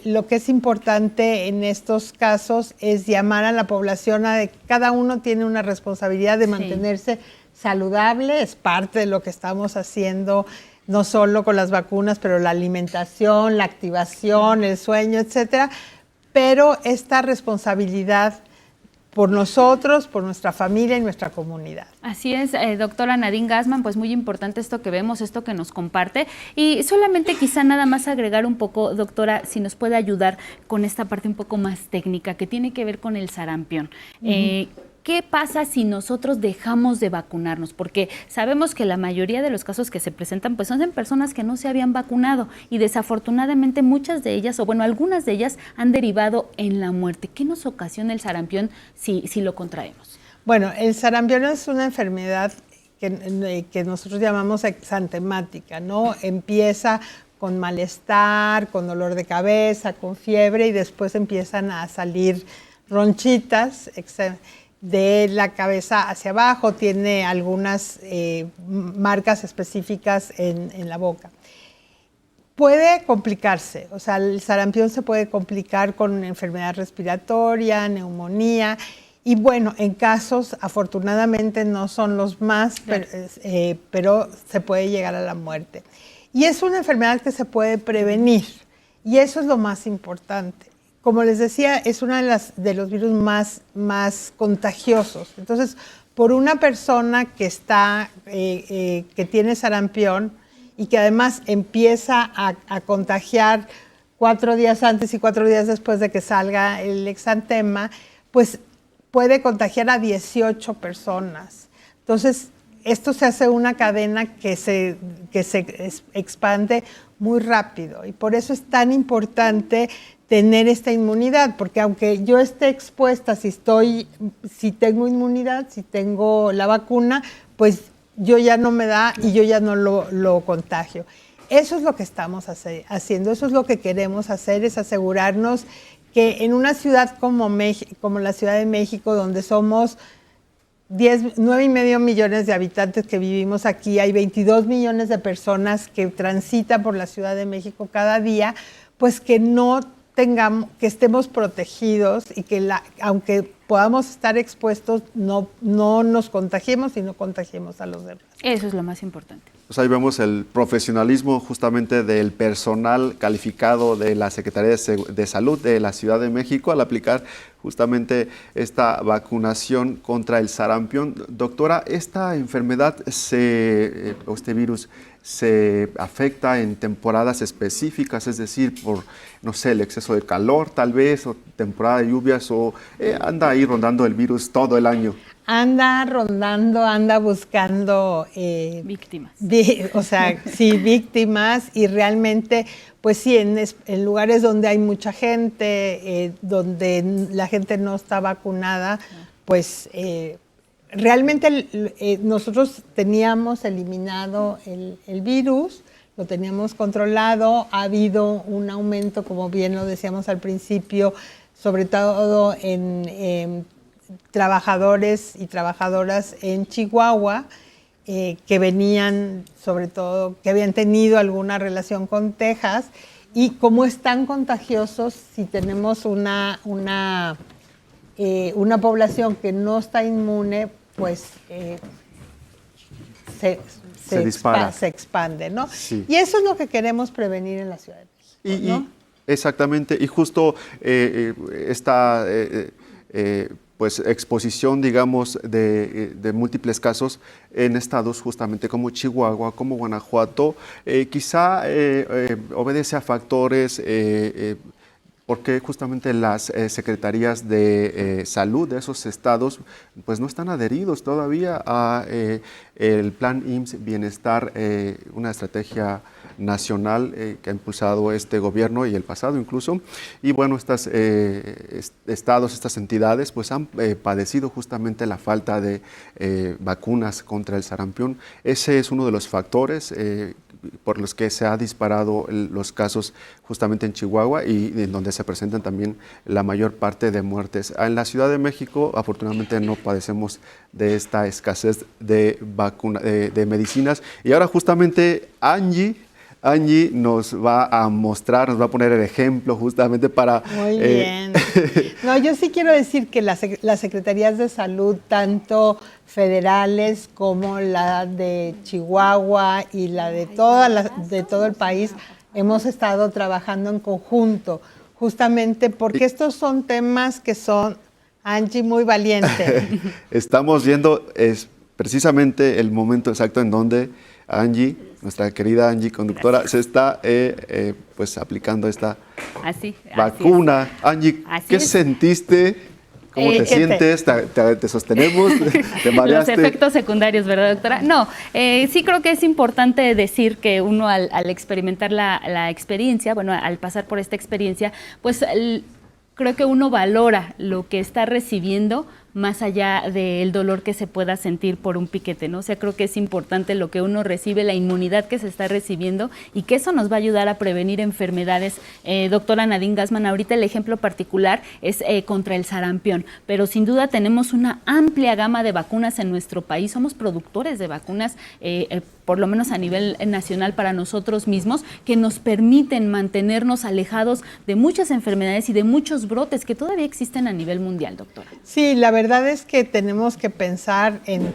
lo que es importante en estos casos es llamar a la población a que cada uno tiene una responsabilidad de mantenerse saludable, es parte de lo que estamos haciendo, no solo con las vacunas, pero la alimentación, la activación, el sueño, etcétera. Pero esta responsabilidad por nosotros, por nuestra familia y nuestra comunidad. Así es, doctora Nadine Gassman, pues muy importante esto que vemos, esto que nos comparte. Y solamente quizá nada más agregar un poco, doctora, si nos puede ayudar con esta parte un poco más técnica, que tiene que ver con el sarampión. ¿Qué pasa si nosotros dejamos de vacunarnos? Porque sabemos que la mayoría de los casos que se presentan pues son en personas que no se habían vacunado, y desafortunadamente muchas de ellas, o bueno, algunas de ellas han derivado en la muerte. ¿Qué nos ocasiona el sarampión si lo contraemos? Bueno, el sarampión es una enfermedad que nosotros llamamos exantemática, ¿no? Empieza con malestar, con dolor de cabeza, con fiebre, y después empiezan a salir ronchitas de la cabeza hacia abajo. Tiene algunas marcas específicas en la boca. Puede complicarse, o sea, el sarampión se puede complicar con enfermedad respiratoria, neumonía, Y bueno, en casos, afortunadamente no son los más, pero se puede llegar a la muerte. Y es una enfermedad que se puede prevenir, y eso es lo más importante. Como les decía, es uno de los virus más contagiosos. Entonces, por una persona que tiene sarampión y que además empieza a contagiar 4 días antes y 4 días después de que salga el exantema, pues puede contagiar a 18 personas. Entonces, esto se hace una cadena que se expande muy rápido, y por eso es tan importante tener esta inmunidad, porque aunque yo esté expuesta, si tengo inmunidad, si tengo la vacuna, pues yo ya no me da y yo ya no lo contagio. Eso es lo que estamos haciendo, eso es lo que queremos hacer, es asegurarnos que en una ciudad como la Ciudad de México, donde somos 9.5 millones de habitantes que vivimos aquí, hay 22 millones de personas que transitan por la Ciudad de México cada día, pues que que estemos protegidos y que aunque podamos estar expuestos, no nos contagiemos y no contagiemos a los demás. Eso es lo más importante. Pues ahí vemos el profesionalismo justamente del personal calificado de la Secretaría de Salud de la Ciudad de México al aplicar justamente esta vacunación contra el sarampión. Doctora, ¿esta enfermedad o este virus se afecta en temporadas específicas, es decir, por, no sé, el exceso de calor tal vez, o temporada de lluvias, o anda ahí rondando el virus todo el año? Anda rondando, anda buscando víctimas. Víctimas, y realmente, pues sí, en lugares donde hay mucha gente, donde la gente no está vacunada, pues realmente nosotros teníamos eliminado el virus, lo teníamos controlado. Ha habido un aumento, como bien lo decíamos al principio, sobre todo en trabajadores y trabajadoras en Chihuahua, que venían, sobre todo, que habían tenido alguna relación con Texas, y como es tan contagiosos, si tenemos una población que no está inmune, pues se dispara, se expande, ¿no? Sí. Y eso es lo que queremos prevenir en la Ciudad de México, ¿no? Exactamente, y justo esta pues exposición, digamos, de múltiples casos en estados justamente como Chihuahua, como Guanajuato, quizá obedece a factores porque justamente las secretarías de salud de esos estados pues no están adheridos todavía a el Plan IMSS Bienestar, una estrategia nacional que ha impulsado este gobierno y el pasado incluso. Y bueno, estos estados, estas entidades pues han padecido justamente la falta de vacunas contra el sarampión. Ese es uno de los factores por los que se ha disparado los casos justamente en Chihuahua, y en donde se presentan también la mayor parte de muertes. En la Ciudad de México, afortunadamente, no padecemos de esta escasez de medicinas. Y ahora justamente Angie nos va a mostrar, nos va a poner el ejemplo justamente para... Muy bien. No, yo sí quiero decir que las secretarías de salud, tanto federales como la de Chihuahua y la de todo el país, hemos estado trabajando en conjunto, justamente porque estos son temas que son, Angie, muy valiente. Estamos viendo precisamente el momento exacto en donde Angie, nuestra querida Angie conductora, se está pues aplicando esta vacuna. Angie, ¿qué sentiste? ¿Cómo te sientes? ¿Te sostenemos? ¿Te mareaste? Los efectos secundarios, ¿verdad, doctora? No, sí creo que es importante decir que uno al experimentar la experiencia, bueno, al pasar por esta experiencia, pues creo que uno valora lo que está recibiendo más allá del dolor que se pueda sentir por un piquete, ¿no? O sea, creo que es importante lo que uno recibe, la inmunidad que se está recibiendo, y que eso nos va a ayudar a prevenir enfermedades. Doctora Nadine Gassman, ahorita el ejemplo particular es contra el sarampión, pero sin duda tenemos una amplia gama de vacunas en nuestro país. Somos productores de vacunas, por lo menos a nivel nacional para nosotros mismos, que nos permiten mantenernos alejados de muchas enfermedades y de muchos brotes que todavía existen a nivel mundial, doctora. Sí, la verdad verdad es que tenemos que pensar en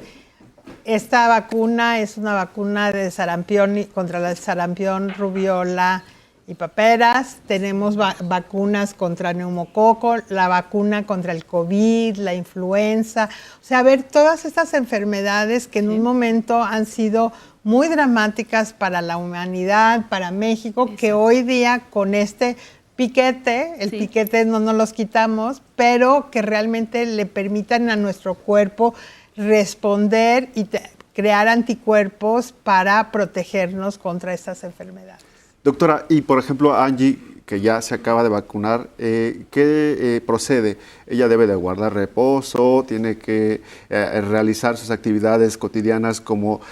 esta vacuna, es una vacuna de sarampión contra el sarampión, rubiola y paperas. Tenemos vacunas contra neumococo, la vacuna contra el COVID, la influenza. O sea, ver todas estas enfermedades que en un momento han sido muy dramáticas para la humanidad, para México, que hoy día con este piquete, el piquete no nos los quitamos, pero que realmente le permitan a nuestro cuerpo responder y crear anticuerpos para protegernos contra estas enfermedades. Doctora, y por ejemplo, Angie, que ya se acaba de vacunar, ¿qué procede? ¿Ella debe de guardar reposo? ¿Tiene que realizar sus actividades cotidianas como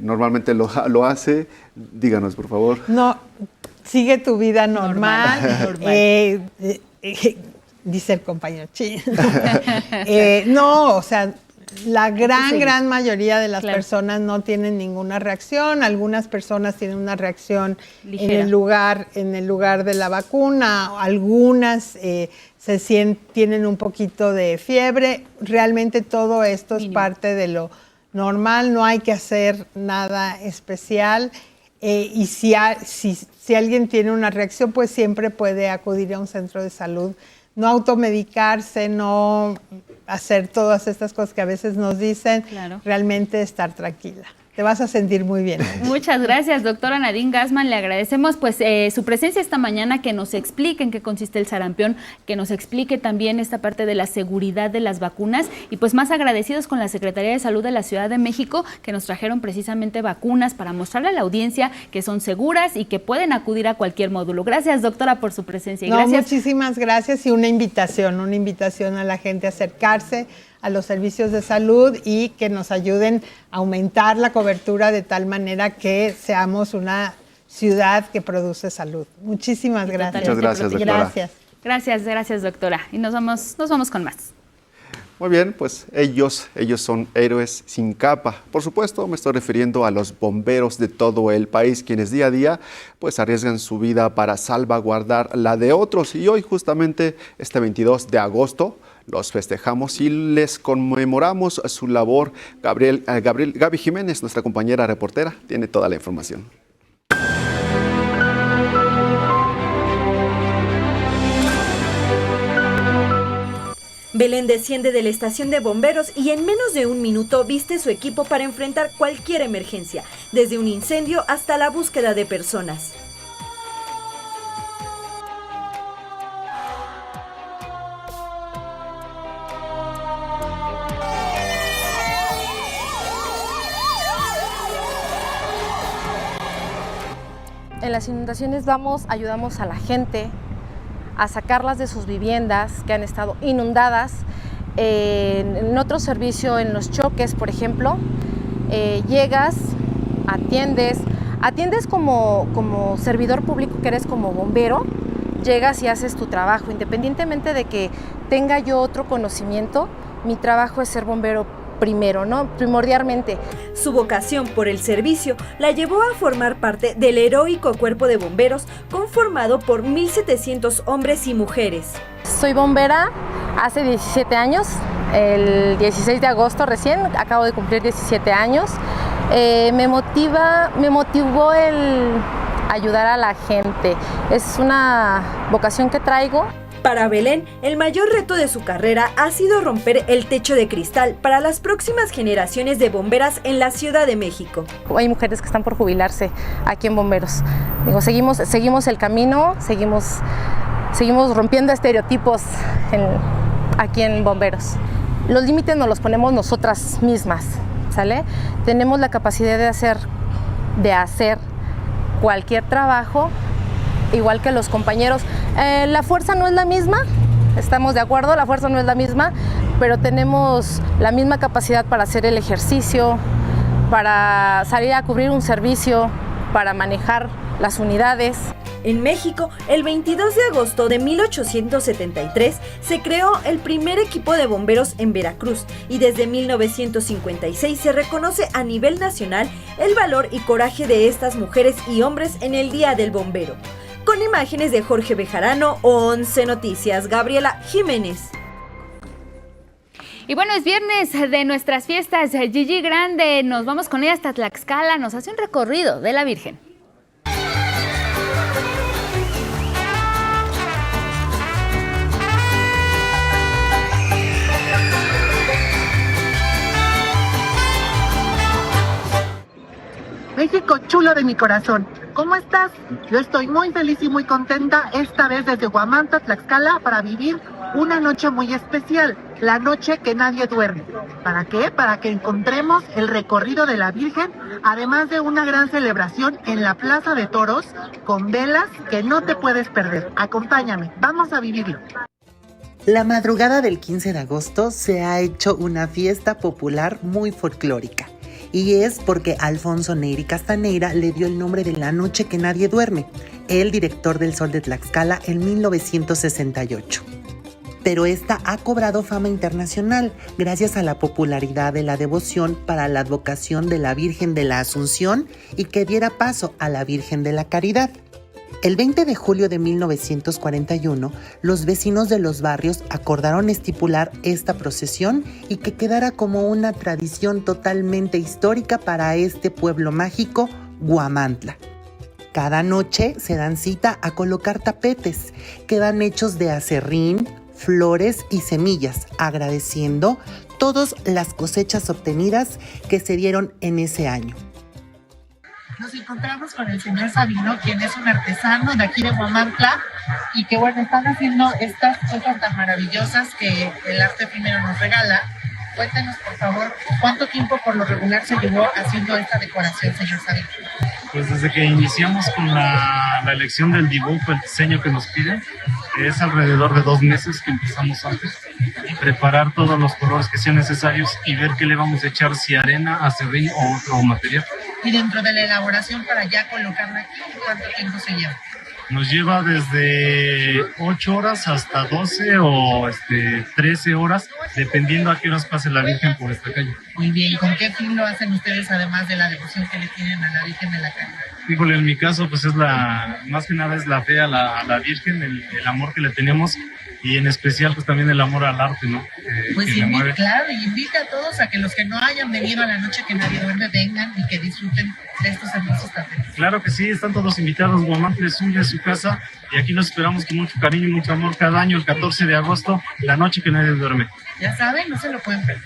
normalmente lo hace? Díganos, por favor. No, sigue tu vida normal. Dice el compañero, sí. No, o sea, la gran mayoría de las personas no tienen ninguna reacción. Algunas personas tienen una reacción ligera en el lugar de la vacuna. Algunas tienen un poquito de fiebre. Realmente todo esto es parte de lo normal. No hay que hacer nada especial. Y si alguien tiene una reacción, pues siempre puede acudir a un centro de salud. No automedicarse, no hacer todas estas cosas que a veces nos dicen, realmente estar tranquila. Te vas a sentir muy bien. Muchas gracias, doctora Nadine Gassman. Le agradecemos pues su presencia esta mañana, que nos explique en qué consiste el sarampión, que nos explique también esta parte de la seguridad de las vacunas, y pues más agradecidos con la Secretaría de Salud de la Ciudad de México, que nos trajeron precisamente vacunas para mostrarle a la audiencia que son seguras y que pueden acudir a cualquier módulo. Gracias, doctora, por su presencia. Y gracias. Muchísimas gracias, y una invitación a la gente a acercarse a los servicios de salud y que nos ayuden a aumentar la cobertura de tal manera que seamos una ciudad que produce salud. Muchísimas gracias. Muchas gracias, doctora. Gracias, doctora. Y nos vamos con más. Muy bien, pues ellos son héroes sin capa. Por supuesto, me estoy refiriendo a los bomberos de todo el país, quienes día a día pues arriesgan su vida para salvaguardar la de otros. Y hoy, justamente este 22 de agosto, los festejamos y les conmemoramos su labor. Gaby Jiménez, nuestra compañera reportera, tiene toda la información. Belén desciende de la estación de bomberos y en menos de un minuto viste su equipo para enfrentar cualquier emergencia, desde un incendio hasta la búsqueda de personas. En las inundaciones ayudamos a la gente a sacarlas de sus viviendas que han estado inundadas. En otro servicio, en los choques, por ejemplo, llegas, atiendes como servidor público que eres, como bombero, llegas y haces tu trabajo. Independientemente de que tenga yo otro conocimiento, mi trabajo es ser bombero primero, ¿no? Primordialmente. Su vocación por el servicio la llevó a formar parte del heroico cuerpo de bomberos conformado por 1,700 hombres y mujeres. Soy bombera hace 17 años, el 16 de agosto recién, acabo de cumplir 17 años. Me motivó el ayudar a la gente, es una vocación que traigo. Para Belén, el mayor reto de su carrera ha sido romper el techo de cristal para las próximas generaciones de bomberas en la Ciudad de México. Hay mujeres que están por jubilarse aquí en Bomberos. Digo, seguimos el camino, seguimos rompiendo estereotipos aquí en Bomberos. Los límites nos los ponemos nosotras mismas, ¿sale? Tenemos la capacidad de hacer cualquier trabajo, igual que los compañeros. La fuerza no es la misma, estamos de acuerdo, la fuerza no es la misma, pero tenemos la misma capacidad para hacer el ejercicio, para salir a cubrir un servicio, para manejar las unidades. En México, el 22 de agosto de 1873 se creó el primer equipo de bomberos en Veracruz y desde 1956 se reconoce a nivel nacional el valor y coraje de estas mujeres y hombres en el Día del Bombero. Con imágenes de Jorge Bejarano, 11 Noticias, Gabriela Jiménez. Y bueno, es viernes de nuestras fiestas. Gigi Grande, nos vamos con ella hasta Tlaxcala, nos hace un recorrido de la Virgen. México chulo de mi corazón, ¿cómo estás? Yo estoy muy feliz y muy contenta esta vez desde Huamantla, Tlaxcala, para vivir una noche muy especial, la noche que nadie duerme. ¿Para qué? Para que encontremos el recorrido de la Virgen, además de una gran celebración en la Plaza de Toros con velas que no te puedes perder. Acompáñame, vamos a vivirlo. La madrugada del 15 de agosto se ha hecho una fiesta popular muy folclórica. Y es porque Alfonso Neyri Castaneira le dio el nombre de la noche que nadie duerme, el director del Sol de Tlaxcala en 1968. Pero esta ha cobrado fama internacional gracias a la popularidad de la devoción para la advocación de la Virgen de la Asunción y que diera paso a la Virgen de la Caridad. El 20 de julio de 1941, los vecinos de los barrios acordaron estipular esta procesión y que quedara como una tradición totalmente histórica para este pueblo mágico, Huamantla. Cada noche se dan cita a colocar tapetes, que van hechos de acerrín, flores y semillas, agradeciendo todas las cosechas obtenidas que se dieron en ese año. Nos encontramos con el señor Sabino, quien es un artesano de aquí de Huamantla y que bueno, están haciendo estas cosas tan maravillosas que el arte efímero nos regala. Cuéntenos por favor, ¿cuánto tiempo por lo regular se llevó haciendo esta decoración, señor Sabino? Pues desde que iniciamos con la elección del dibujo, el diseño que nos piden, es alrededor de 2 meses que empezamos antes, y preparar todos los colores que sean necesarios y ver qué le vamos a echar, si arena, acerrín o otro material. Y dentro de la elaboración para ya colocarla aquí, ¿cuánto tiempo se lleva? Nos lleva desde 8 horas hasta 12 o 13 horas, dependiendo a qué horas pase la Virgen por esta calle. Muy bien, ¿y con qué fin lo hacen ustedes, además de la devoción que le tienen a la Virgen de la Caridad? Híjole, en mi caso, pues es más que nada es la fe a la Virgen, el amor que le tenemos, y en especial pues también el amor al arte, ¿no? Pues claro, y invita a todos a que los que no hayan venido a la noche que nadie duerme vengan y que disfruten de estos hermosos tapetes. Claro que sí, están todos invitados. Huamantla es suya, es su casa, y aquí los esperamos con mucho cariño y mucho amor cada año, el 14 de agosto, la noche que nadie duerme. Ya saben, no se lo pueden perder.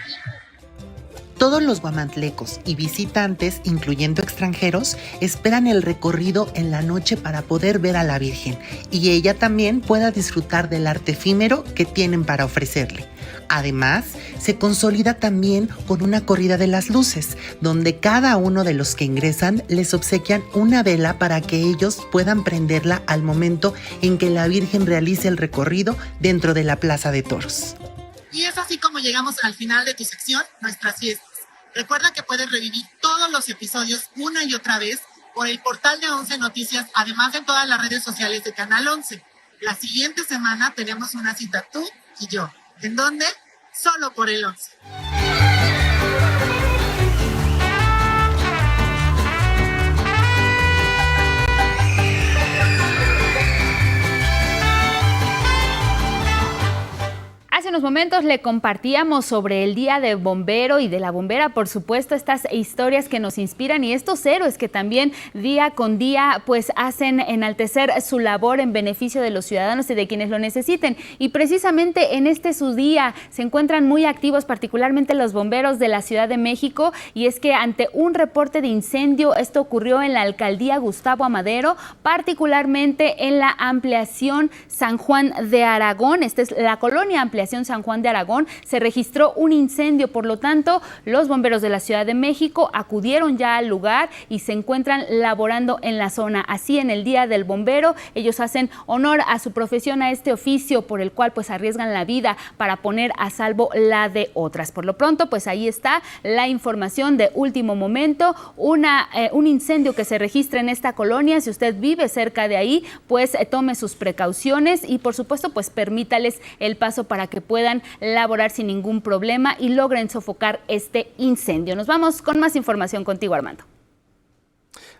Todos los guamantlecos y visitantes, incluyendo extranjeros, esperan el recorrido en la noche para poder ver a la Virgen y ella también pueda disfrutar del arte efímero que tienen para ofrecerle. Además, se consolida también con una corrida de las luces, donde cada uno de los que ingresan les obsequian una vela para que ellos puedan prenderla al momento en que la Virgen realice el recorrido dentro de la Plaza de Toros. Y es así como llegamos al final de tu sección, nuestras fiestas. Recuerda que puedes revivir todos los episodios una y otra vez por el portal de 11 Noticias, además de todas las redes sociales de Canal 11. La siguiente semana tenemos una cita tú y yo. ¿En dónde? Solo por el 11. Hace unos momentos le compartíamos sobre el Día del Bombero y de la Bombera, por supuesto, estas historias que nos inspiran y estos héroes que también día con día pues hacen enaltecer su labor en beneficio de los ciudadanos y de quienes lo necesiten. Y precisamente en su día se encuentran muy activos, particularmente los bomberos de la Ciudad de México, y es que ante un reporte de incendio, esto ocurrió en la alcaldía Gustavo Amadero, particularmente en la ampliación San Juan de Aragón. Esta es la colonia Ampliación San Juan de Aragón, se registró un incendio, por lo tanto, los bomberos de la Ciudad de México acudieron ya al lugar y se encuentran laborando en la zona. Así, en el Día del Bombero, ellos hacen honor a su profesión, a este oficio por el cual pues arriesgan la vida para poner a salvo la de otras. Por lo pronto, pues ahí está la información de último momento, un incendio que se registra en esta colonia. Si usted vive cerca de ahí, pues tome sus precauciones y por supuesto pues permítales el paso para que puedan laborar sin ningún problema y logren sofocar este incendio. Nos vamos con más información contigo, Armando.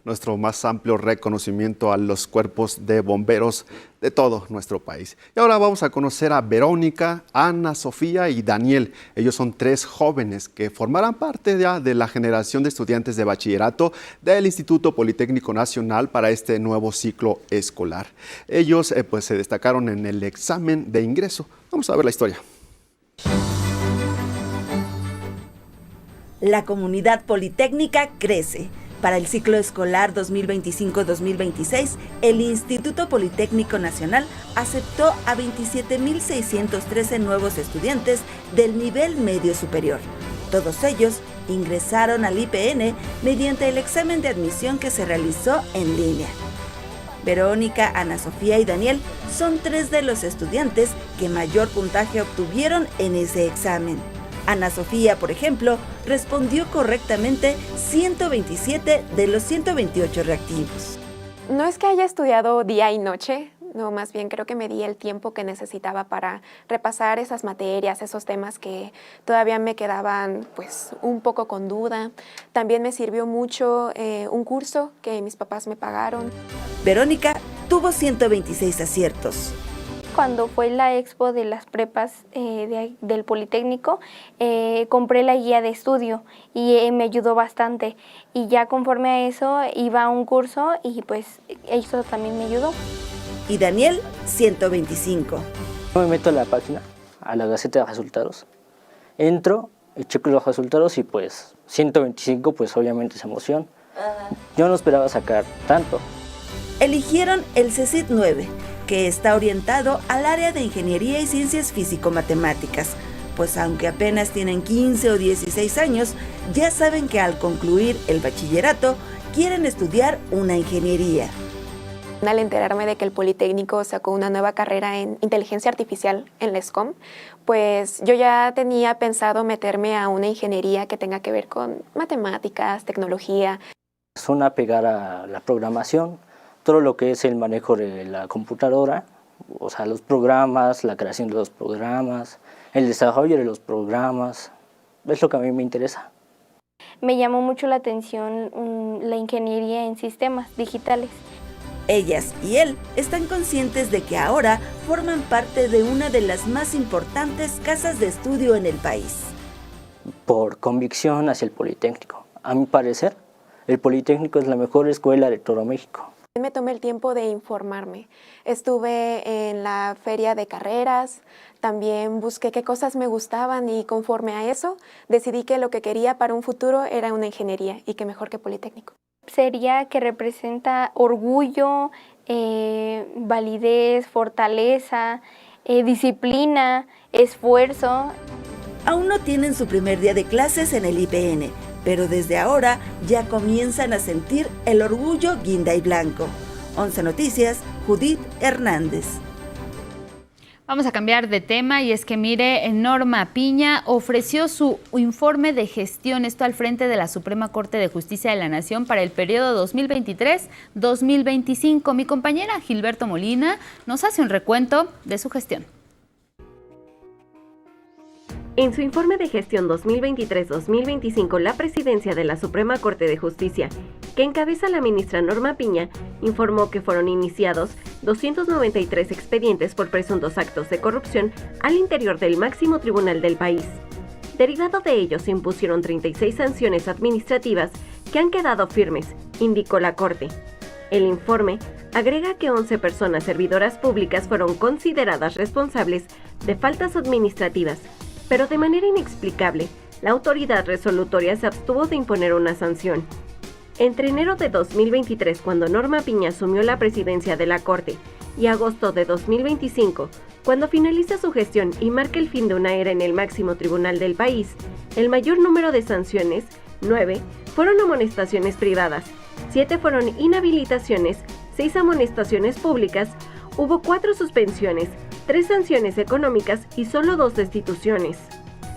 nuestro más amplio reconocimiento a los cuerpos de bomberos de todo nuestro país. Y ahora vamos a conocer a Verónica, Ana Sofía y Daniel. Ellos son 3 jóvenes que formarán parte ya de la generación de estudiantes de bachillerato del Instituto Politécnico Nacional para este nuevo ciclo escolar. Ellos pues se destacaron en el examen de ingreso. Vamos a ver la historia. La comunidad politécnica crece. Para el ciclo escolar 2025-2026, el Instituto Politécnico Nacional aceptó a 27.613 nuevos estudiantes del nivel medio superior. Todos ellos ingresaron al IPN mediante el examen de admisión que se realizó en línea. Verónica, Ana Sofía y Daniel son 3 de los estudiantes que mayor puntaje obtuvieron en ese examen. Ana Sofía, por ejemplo, respondió correctamente 127 de los 128 reactivos. No es que haya estudiado día y noche, no, más bien creo que me di el tiempo que necesitaba para repasar esas materias, esos temas que todavía me quedaban pues un poco con duda. También me sirvió mucho un curso que mis papás me pagaron. Verónica tuvo 126 aciertos. Cuando fue la expo de las prepas del Politécnico, compré la guía de estudio y me ayudó bastante. Y ya conforme a eso iba a un curso y pues eso también me ayudó. Y Daniel, 125. Me meto a la página, a la Gaceta de Resultados. Entro, checo los resultados y pues 125, pues obviamente es emoción. Yo no esperaba sacar tanto. Eligieron el CECIT 9, que está orientado al área de Ingeniería y Ciencias Físico-Matemáticas, pues aunque apenas tienen 15 o 16 años, ya saben que al concluir el bachillerato quieren estudiar una ingeniería. Al enterarme de que el Politécnico sacó una nueva carrera en inteligencia artificial en la SCOM, pues yo ya tenía pensado meterme a una ingeniería que tenga que ver con matemáticas, tecnología. Son apegar a la programación, todo lo que es el manejo de la computadora, o sea, los programas, la creación de los programas, el desarrollo de los programas, es lo que a mí me interesa. Me llamó mucho la atención la ingeniería en sistemas digitales. Ellas y él están conscientes de que ahora forman parte de una de las más importantes casas de estudio en el país. Por convicción hacia el Politécnico. A mi parecer, el Politécnico es la mejor escuela de todo México. Me tomé el tiempo de informarme. Estuve en la feria de carreras, también busqué qué cosas me gustaban y conforme a eso decidí que lo que quería para un futuro era una ingeniería y que mejor que Politécnico. Sería que representa orgullo, validez, fortaleza, disciplina, esfuerzo. Aún no tienen su primer día de clases en el IPN, pero desde ahora ya comienzan a sentir el orgullo guinda y blanco. 11 Noticias, Judith Hernández. Vamos a cambiar de tema y es que mire, Norma Piña ofreció su informe de gestión, esto al frente de la Suprema Corte de Justicia de la Nación para el periodo 2023-2025. Mi compañera Gilberto Molina nos hace un recuento de su gestión. En su informe de gestión 2023-2025, la presidencia de la Suprema Corte de Justicia, que encabeza la ministra Norma Piña, informó que fueron iniciados 293 expedientes por presuntos actos de corrupción al interior del máximo tribunal del país. Derivado de ello, se impusieron 36 sanciones administrativas que han quedado firmes, indicó la Corte. El informe agrega que 11 personas servidoras públicas fueron consideradas responsables de faltas administrativas, pero de manera inexplicable, la autoridad resolutoria se abstuvo de imponer una sanción. Entre enero de 2023, cuando Norma Piña asumió la presidencia de la Corte, y agosto de 2025, cuando finaliza su gestión y marca el fin de una era en el máximo tribunal del país, el mayor número de sanciones, 9, fueron amonestaciones privadas, 7 fueron inhabilitaciones, 6 amonestaciones públicas, hubo 4 suspensiones, 3 sanciones económicas y solo 2 destituciones.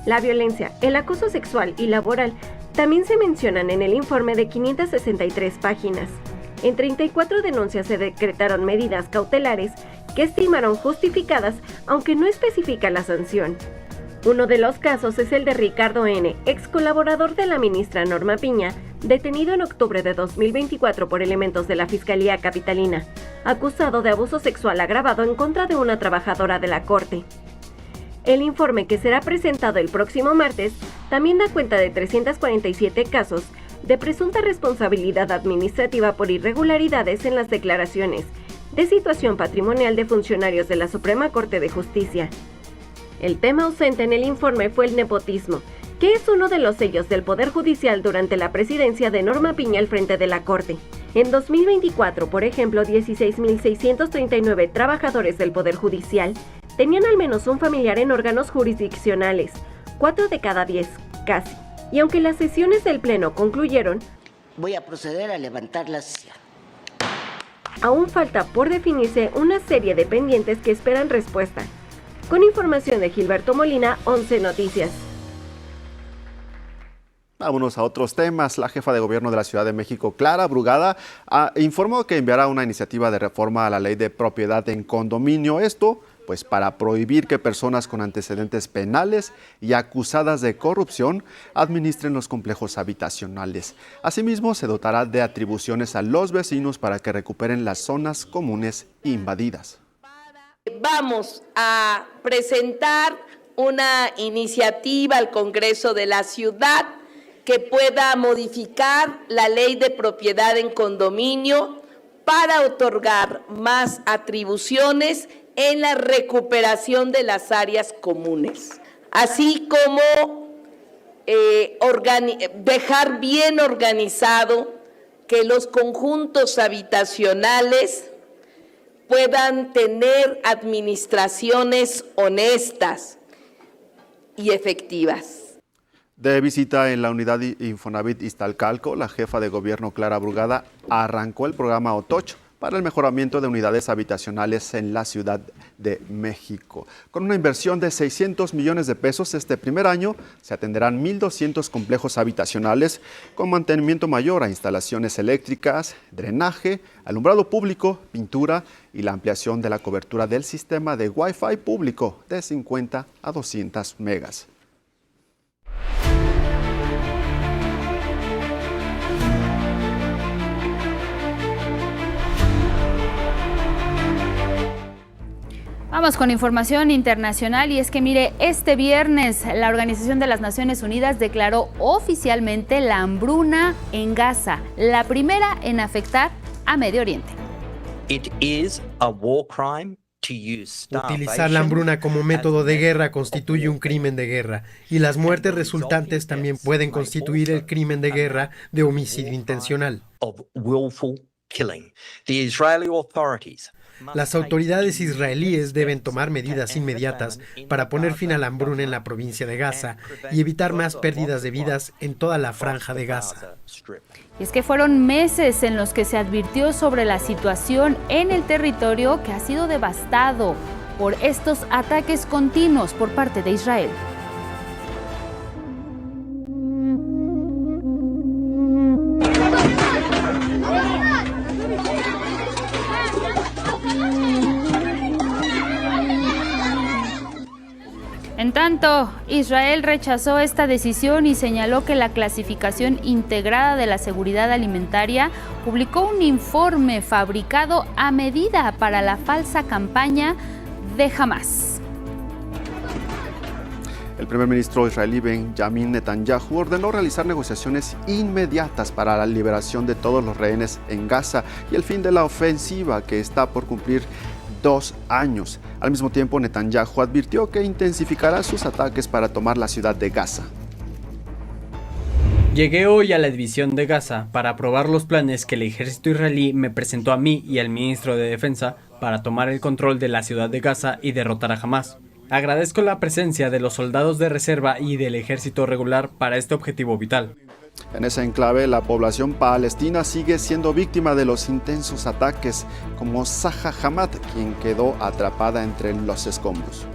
La violencia, el acoso sexual y laboral también se mencionan en el informe de 563 páginas. En 34 denuncias se decretaron medidas cautelares que estimaron justificadas, aunque no especifica la sanción. Uno de los casos es el de Ricardo N., ex colaborador de la ministra Norma Piña, detenido en octubre de 2024 por elementos de la Fiscalía Capitalina, acusado de abuso sexual agravado en contra de una trabajadora de la Corte. El informe, que será presentado el próximo martes, también da cuenta de 347 casos de presunta responsabilidad administrativa por irregularidades en las declaraciones de situación patrimonial de funcionarios de la Suprema Corte de Justicia. El tema ausente en el informe fue el nepotismo, que es uno de los sellos del Poder Judicial durante la presidencia de Norma Piña al frente de la Corte. En 2024, por ejemplo, 16.639 trabajadores del Poder Judicial tenían al menos un familiar en órganos jurisdiccionales, 4 de cada 10, casi. Y aunque las sesiones del Pleno concluyeron, voy a proceder a levantar la silla. Aún falta por definirse una serie de pendientes que esperan respuesta. Con información de Gilberto Molina, 11 Noticias. Vámonos a otros temas. La jefa de gobierno de la Ciudad de México, Clara Brugada, informó que enviará una iniciativa de reforma a la ley de propiedad en condominio. Esto, pues, para prohibir que personas con antecedentes penales y acusadas de corrupción administren los complejos habitacionales. Asimismo, se dotará de atribuciones a los vecinos para que recuperen las zonas comunes invadidas. Vamos a presentar una iniciativa al Congreso de la Ciudad que pueda modificar la ley de propiedad en condominio para otorgar más atribuciones en la recuperación de las áreas comunes, así como dejar bien organizado que los conjuntos habitacionales puedan tener administraciones honestas y efectivas. De visita en la unidad Infonavit Iztacalco, la jefa de gobierno Clara Brugada arrancó el programa Otoch para el mejoramiento de unidades habitacionales en la Ciudad de México. Con una inversión de 600 millones de pesos este primer año, se atenderán 1,200 complejos habitacionales con mantenimiento mayor a instalaciones eléctricas, drenaje, alumbrado público, pintura y la ampliación de la cobertura del sistema de Wi-Fi público de 50 a 200 megas. Vamos con información internacional y es que mire, este viernes la Organización de las Naciones Unidas declaró oficialmente la hambruna en Gaza, la primera en afectar a Medio Oriente. Utilizar la hambruna como método de guerra constituye un crimen de guerra y las muertes resultantes también pueden constituir el crimen de guerra de homicidio intencional. Las autoridades israelíes deben tomar medidas inmediatas para poner fin a la hambruna en la provincia de Gaza y evitar más pérdidas de vidas en toda la franja de Gaza. Y es que fueron meses en los que se advirtió sobre la situación en el territorio que ha sido devastado por estos ataques continuos por parte de Israel. En tanto, Israel rechazó esta decisión y señaló que la Clasificación Integrada de la Seguridad Alimentaria publicó un informe fabricado a medida para la falsa campaña de Hamás. El primer ministro israelí Benjamin Netanyahu ordenó realizar negociaciones inmediatas para la liberación de todos los rehenes en Gaza y el fin de la ofensiva que está por cumplir 2 años. Al mismo tiempo, Netanyahu advirtió que intensificará sus ataques para tomar la ciudad de Gaza. Llegué hoy a la división de Gaza para aprobar los planes que el ejército israelí me presentó a mí y al ministro de Defensa para tomar el control de la ciudad de Gaza y derrotar a Hamás. Agradezco la presencia de los soldados de reserva y del ejército regular para este objetivo vital. En ese enclave, la población palestina sigue siendo víctima de los intensos ataques, como Zaha Hamad, quien quedó atrapada entre los escombros.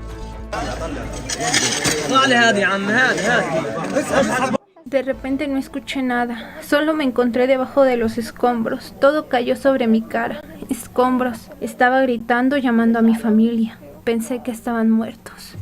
De repente no escuché nada, solo me encontré debajo de los escombros, todo cayó sobre mi cara, escombros, estaba gritando llamando a mi familia, pensé que estaban muertos.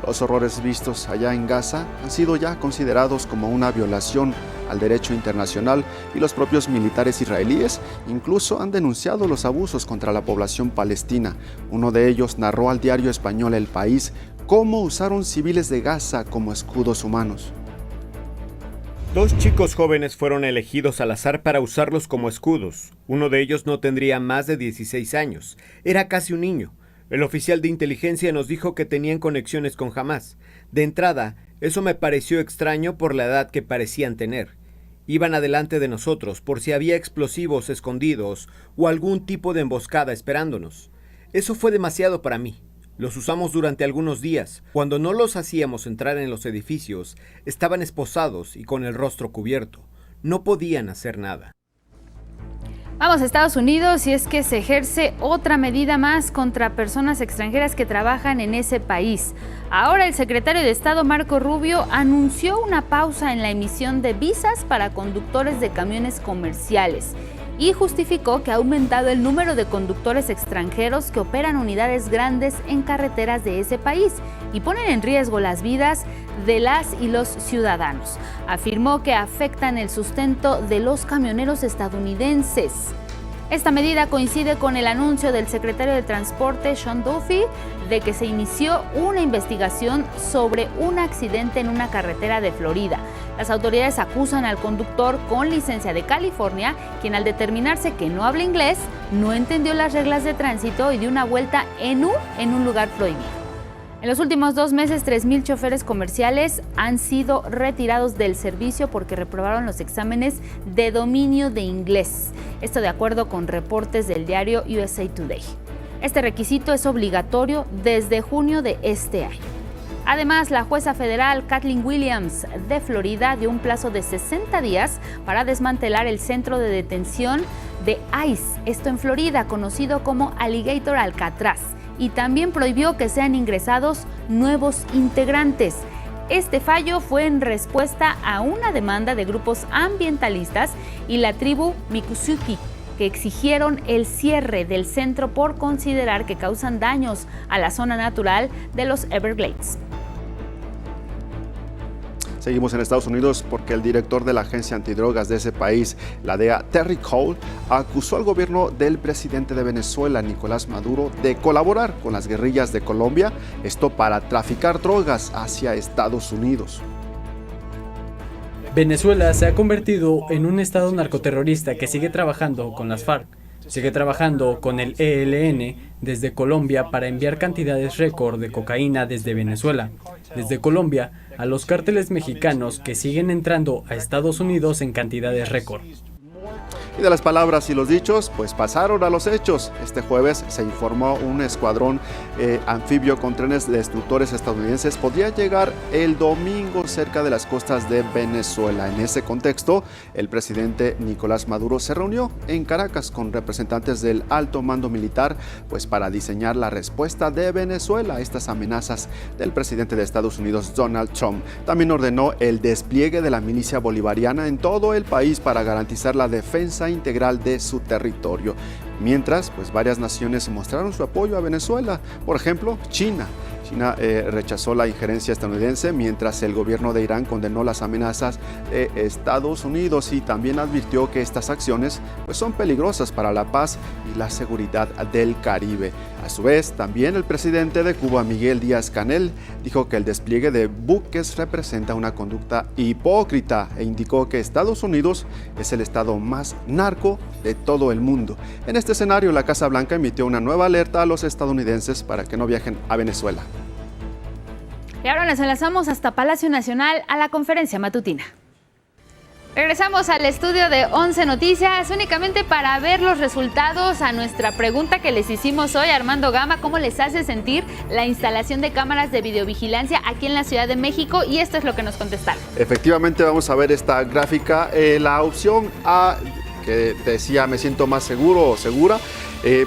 Los horrores vistos allá en Gaza han sido ya considerados como una violación al derecho internacional y los propios militares israelíes incluso han denunciado los abusos contra la población palestina. Uno de ellos narró al diario español El País cómo usaron civiles de Gaza como escudos humanos. 2 chicos jóvenes fueron elegidos al azar para usarlos como escudos. Uno de ellos no tendría más de 16 años. Era casi un niño. El oficial de inteligencia nos dijo que tenían conexiones con Hamás. De entrada, eso me pareció extraño por la edad que parecían tener. Iban adelante de nosotros por si había explosivos escondidos o algún tipo de emboscada esperándonos. Eso fue demasiado para mí. Los usamos durante algunos días. Cuando no los hacíamos entrar en los edificios, estaban esposados y con el rostro cubierto. No podían hacer nada. Vamos a Estados Unidos y es que se ejerce otra medida más contra personas extranjeras que trabajan en ese país. Ahora el secretario de Estado Marco Rubio anunció una pausa en la emisión de visas para conductores de camiones comerciales y justificó que ha aumentado el número de conductores extranjeros que operan unidades grandes en carreteras de ese país y ponen en riesgo las vidas de las y los ciudadanos. Afirmó que afectan el sustento de los camioneros estadounidenses. Esta medida coincide con el anuncio del secretario de Transporte, Sean Duffy, de que se inició una investigación sobre un accidente en una carretera de Florida. Las autoridades acusan al conductor con licencia de California, quien al determinarse que no habla inglés, no entendió las reglas de tránsito y dio una vuelta en un lugar prohibido. En los últimos 2 meses, 3,000 choferes comerciales han sido retirados del servicio porque reprobaron los exámenes de dominio de inglés. Esto de acuerdo con reportes del diario USA Today. Este requisito es obligatorio desde junio de este año. Además, la jueza federal Kathleen Williams de Florida dio un plazo de 60 días para desmantelar el centro de detención de ICE, esto en Florida, conocido como Alligator Alcatraz, y también prohibió que sean ingresados nuevos integrantes. Este fallo fue en respuesta a una demanda de grupos ambientalistas y la tribu Miccosukee, que exigieron el cierre del centro por considerar que causan daños a la zona natural de los Everglades. Seguimos en Estados Unidos porque el director de la agencia antidrogas de ese país, la DEA, Terry Cole, acusó al gobierno del presidente de Venezuela, Nicolás Maduro, de colaborar con las guerrillas de Colombia, esto para traficar drogas hacia Estados Unidos. Venezuela se ha convertido en un estado narcoterrorista que sigue trabajando con las FARC, sigue trabajando con el ELN desde Colombia para enviar cantidades récord de cocaína desde Venezuela, desde Colombia a los cárteles mexicanos que siguen entrando a Estados Unidos en cantidades récord. Y de las palabras y los dichos, pues pasaron a los hechos. Este jueves se informó un escuadrón anfibio con trenes destructores estadounidenses podría llegar el domingo cerca de las costas de Venezuela. En ese contexto, el presidente Nicolás Maduro se reunió en Caracas con representantes del alto mando militar, pues para diseñar la respuesta de Venezuela a estas amenazas del presidente de Estados Unidos, Donald Trump. También ordenó el despliegue de la milicia bolivariana en todo el país para garantizar la defensa integral de su territorio. Mientras, pues varias naciones mostraron su apoyo a Venezuela. Por ejemplo, China rechazó la injerencia estadounidense, mientras el gobierno de Irán condenó las amenazas de Estados Unidos y también advirtió que estas acciones pues, son peligrosas para la paz y la seguridad del Caribe. A su vez, también el presidente de Cuba, Miguel Díaz-Canel, dijo que el despliegue de buques representa una conducta hipócrita e indicó que Estados Unidos es el estado más narco de todo el mundo. En este escenario, la Casa Blanca emitió una nueva alerta a los estadounidenses para que no viajen a Venezuela. Y ahora nos enlazamos hasta Palacio Nacional a la conferencia matutina. Regresamos al estudio de 11 Noticias únicamente para ver los resultados a nuestra pregunta que les hicimos hoy. Armando Gama, ¿cómo les hace sentir la instalación de cámaras de videovigilancia aquí en la Ciudad de México? Y esto es lo que nos contestaron. Efectivamente, vamos a ver esta gráfica. La opción A, que decía me siento más seguro o segura,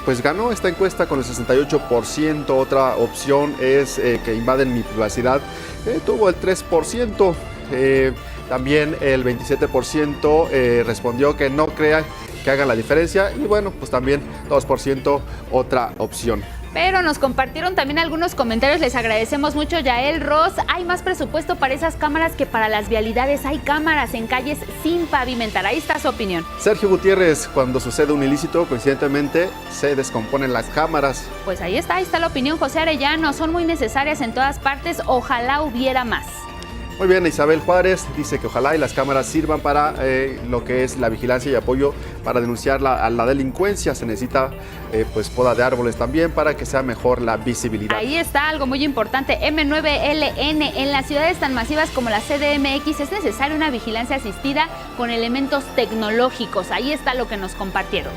pues ganó esta encuesta con el 68%. Otra opción es que invaden mi privacidad, tuvo el 3%. También el 27% respondió que no crea que hagan la diferencia y bueno, pues también 2% otra opción. Pero nos compartieron también algunos comentarios, les agradecemos mucho. Yael Ross, hay más presupuesto para esas cámaras que para las vialidades. Hay cámaras en calles sin pavimentar. Ahí está su opinión. Sergio Gutiérrez, cuando sucede un ilícito, coincidentemente se descomponen las cámaras. Pues ahí está la opinión. José Arellano, son muy necesarias en todas partes, ojalá hubiera más. Muy bien, Isabel Juárez dice que ojalá y las cámaras sirvan para lo que es la vigilancia y apoyo para denunciar a la delincuencia. Se necesita pues poda de árboles también para que sea mejor la visibilidad. Ahí está algo muy importante, M9LN, en las ciudades tan masivas como la CDMX es necesaria una vigilancia asistida con elementos tecnológicos. Ahí está lo que nos compartieron.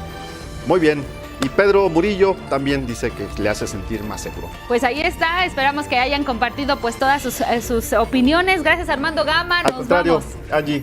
Muy bien. Y Pedro Murillo también dice que le hace sentir más seguro. Pues ahí está, esperamos que hayan compartido pues todas sus opiniones. Gracias Armando Gama, Al contrario, vamos. Angie,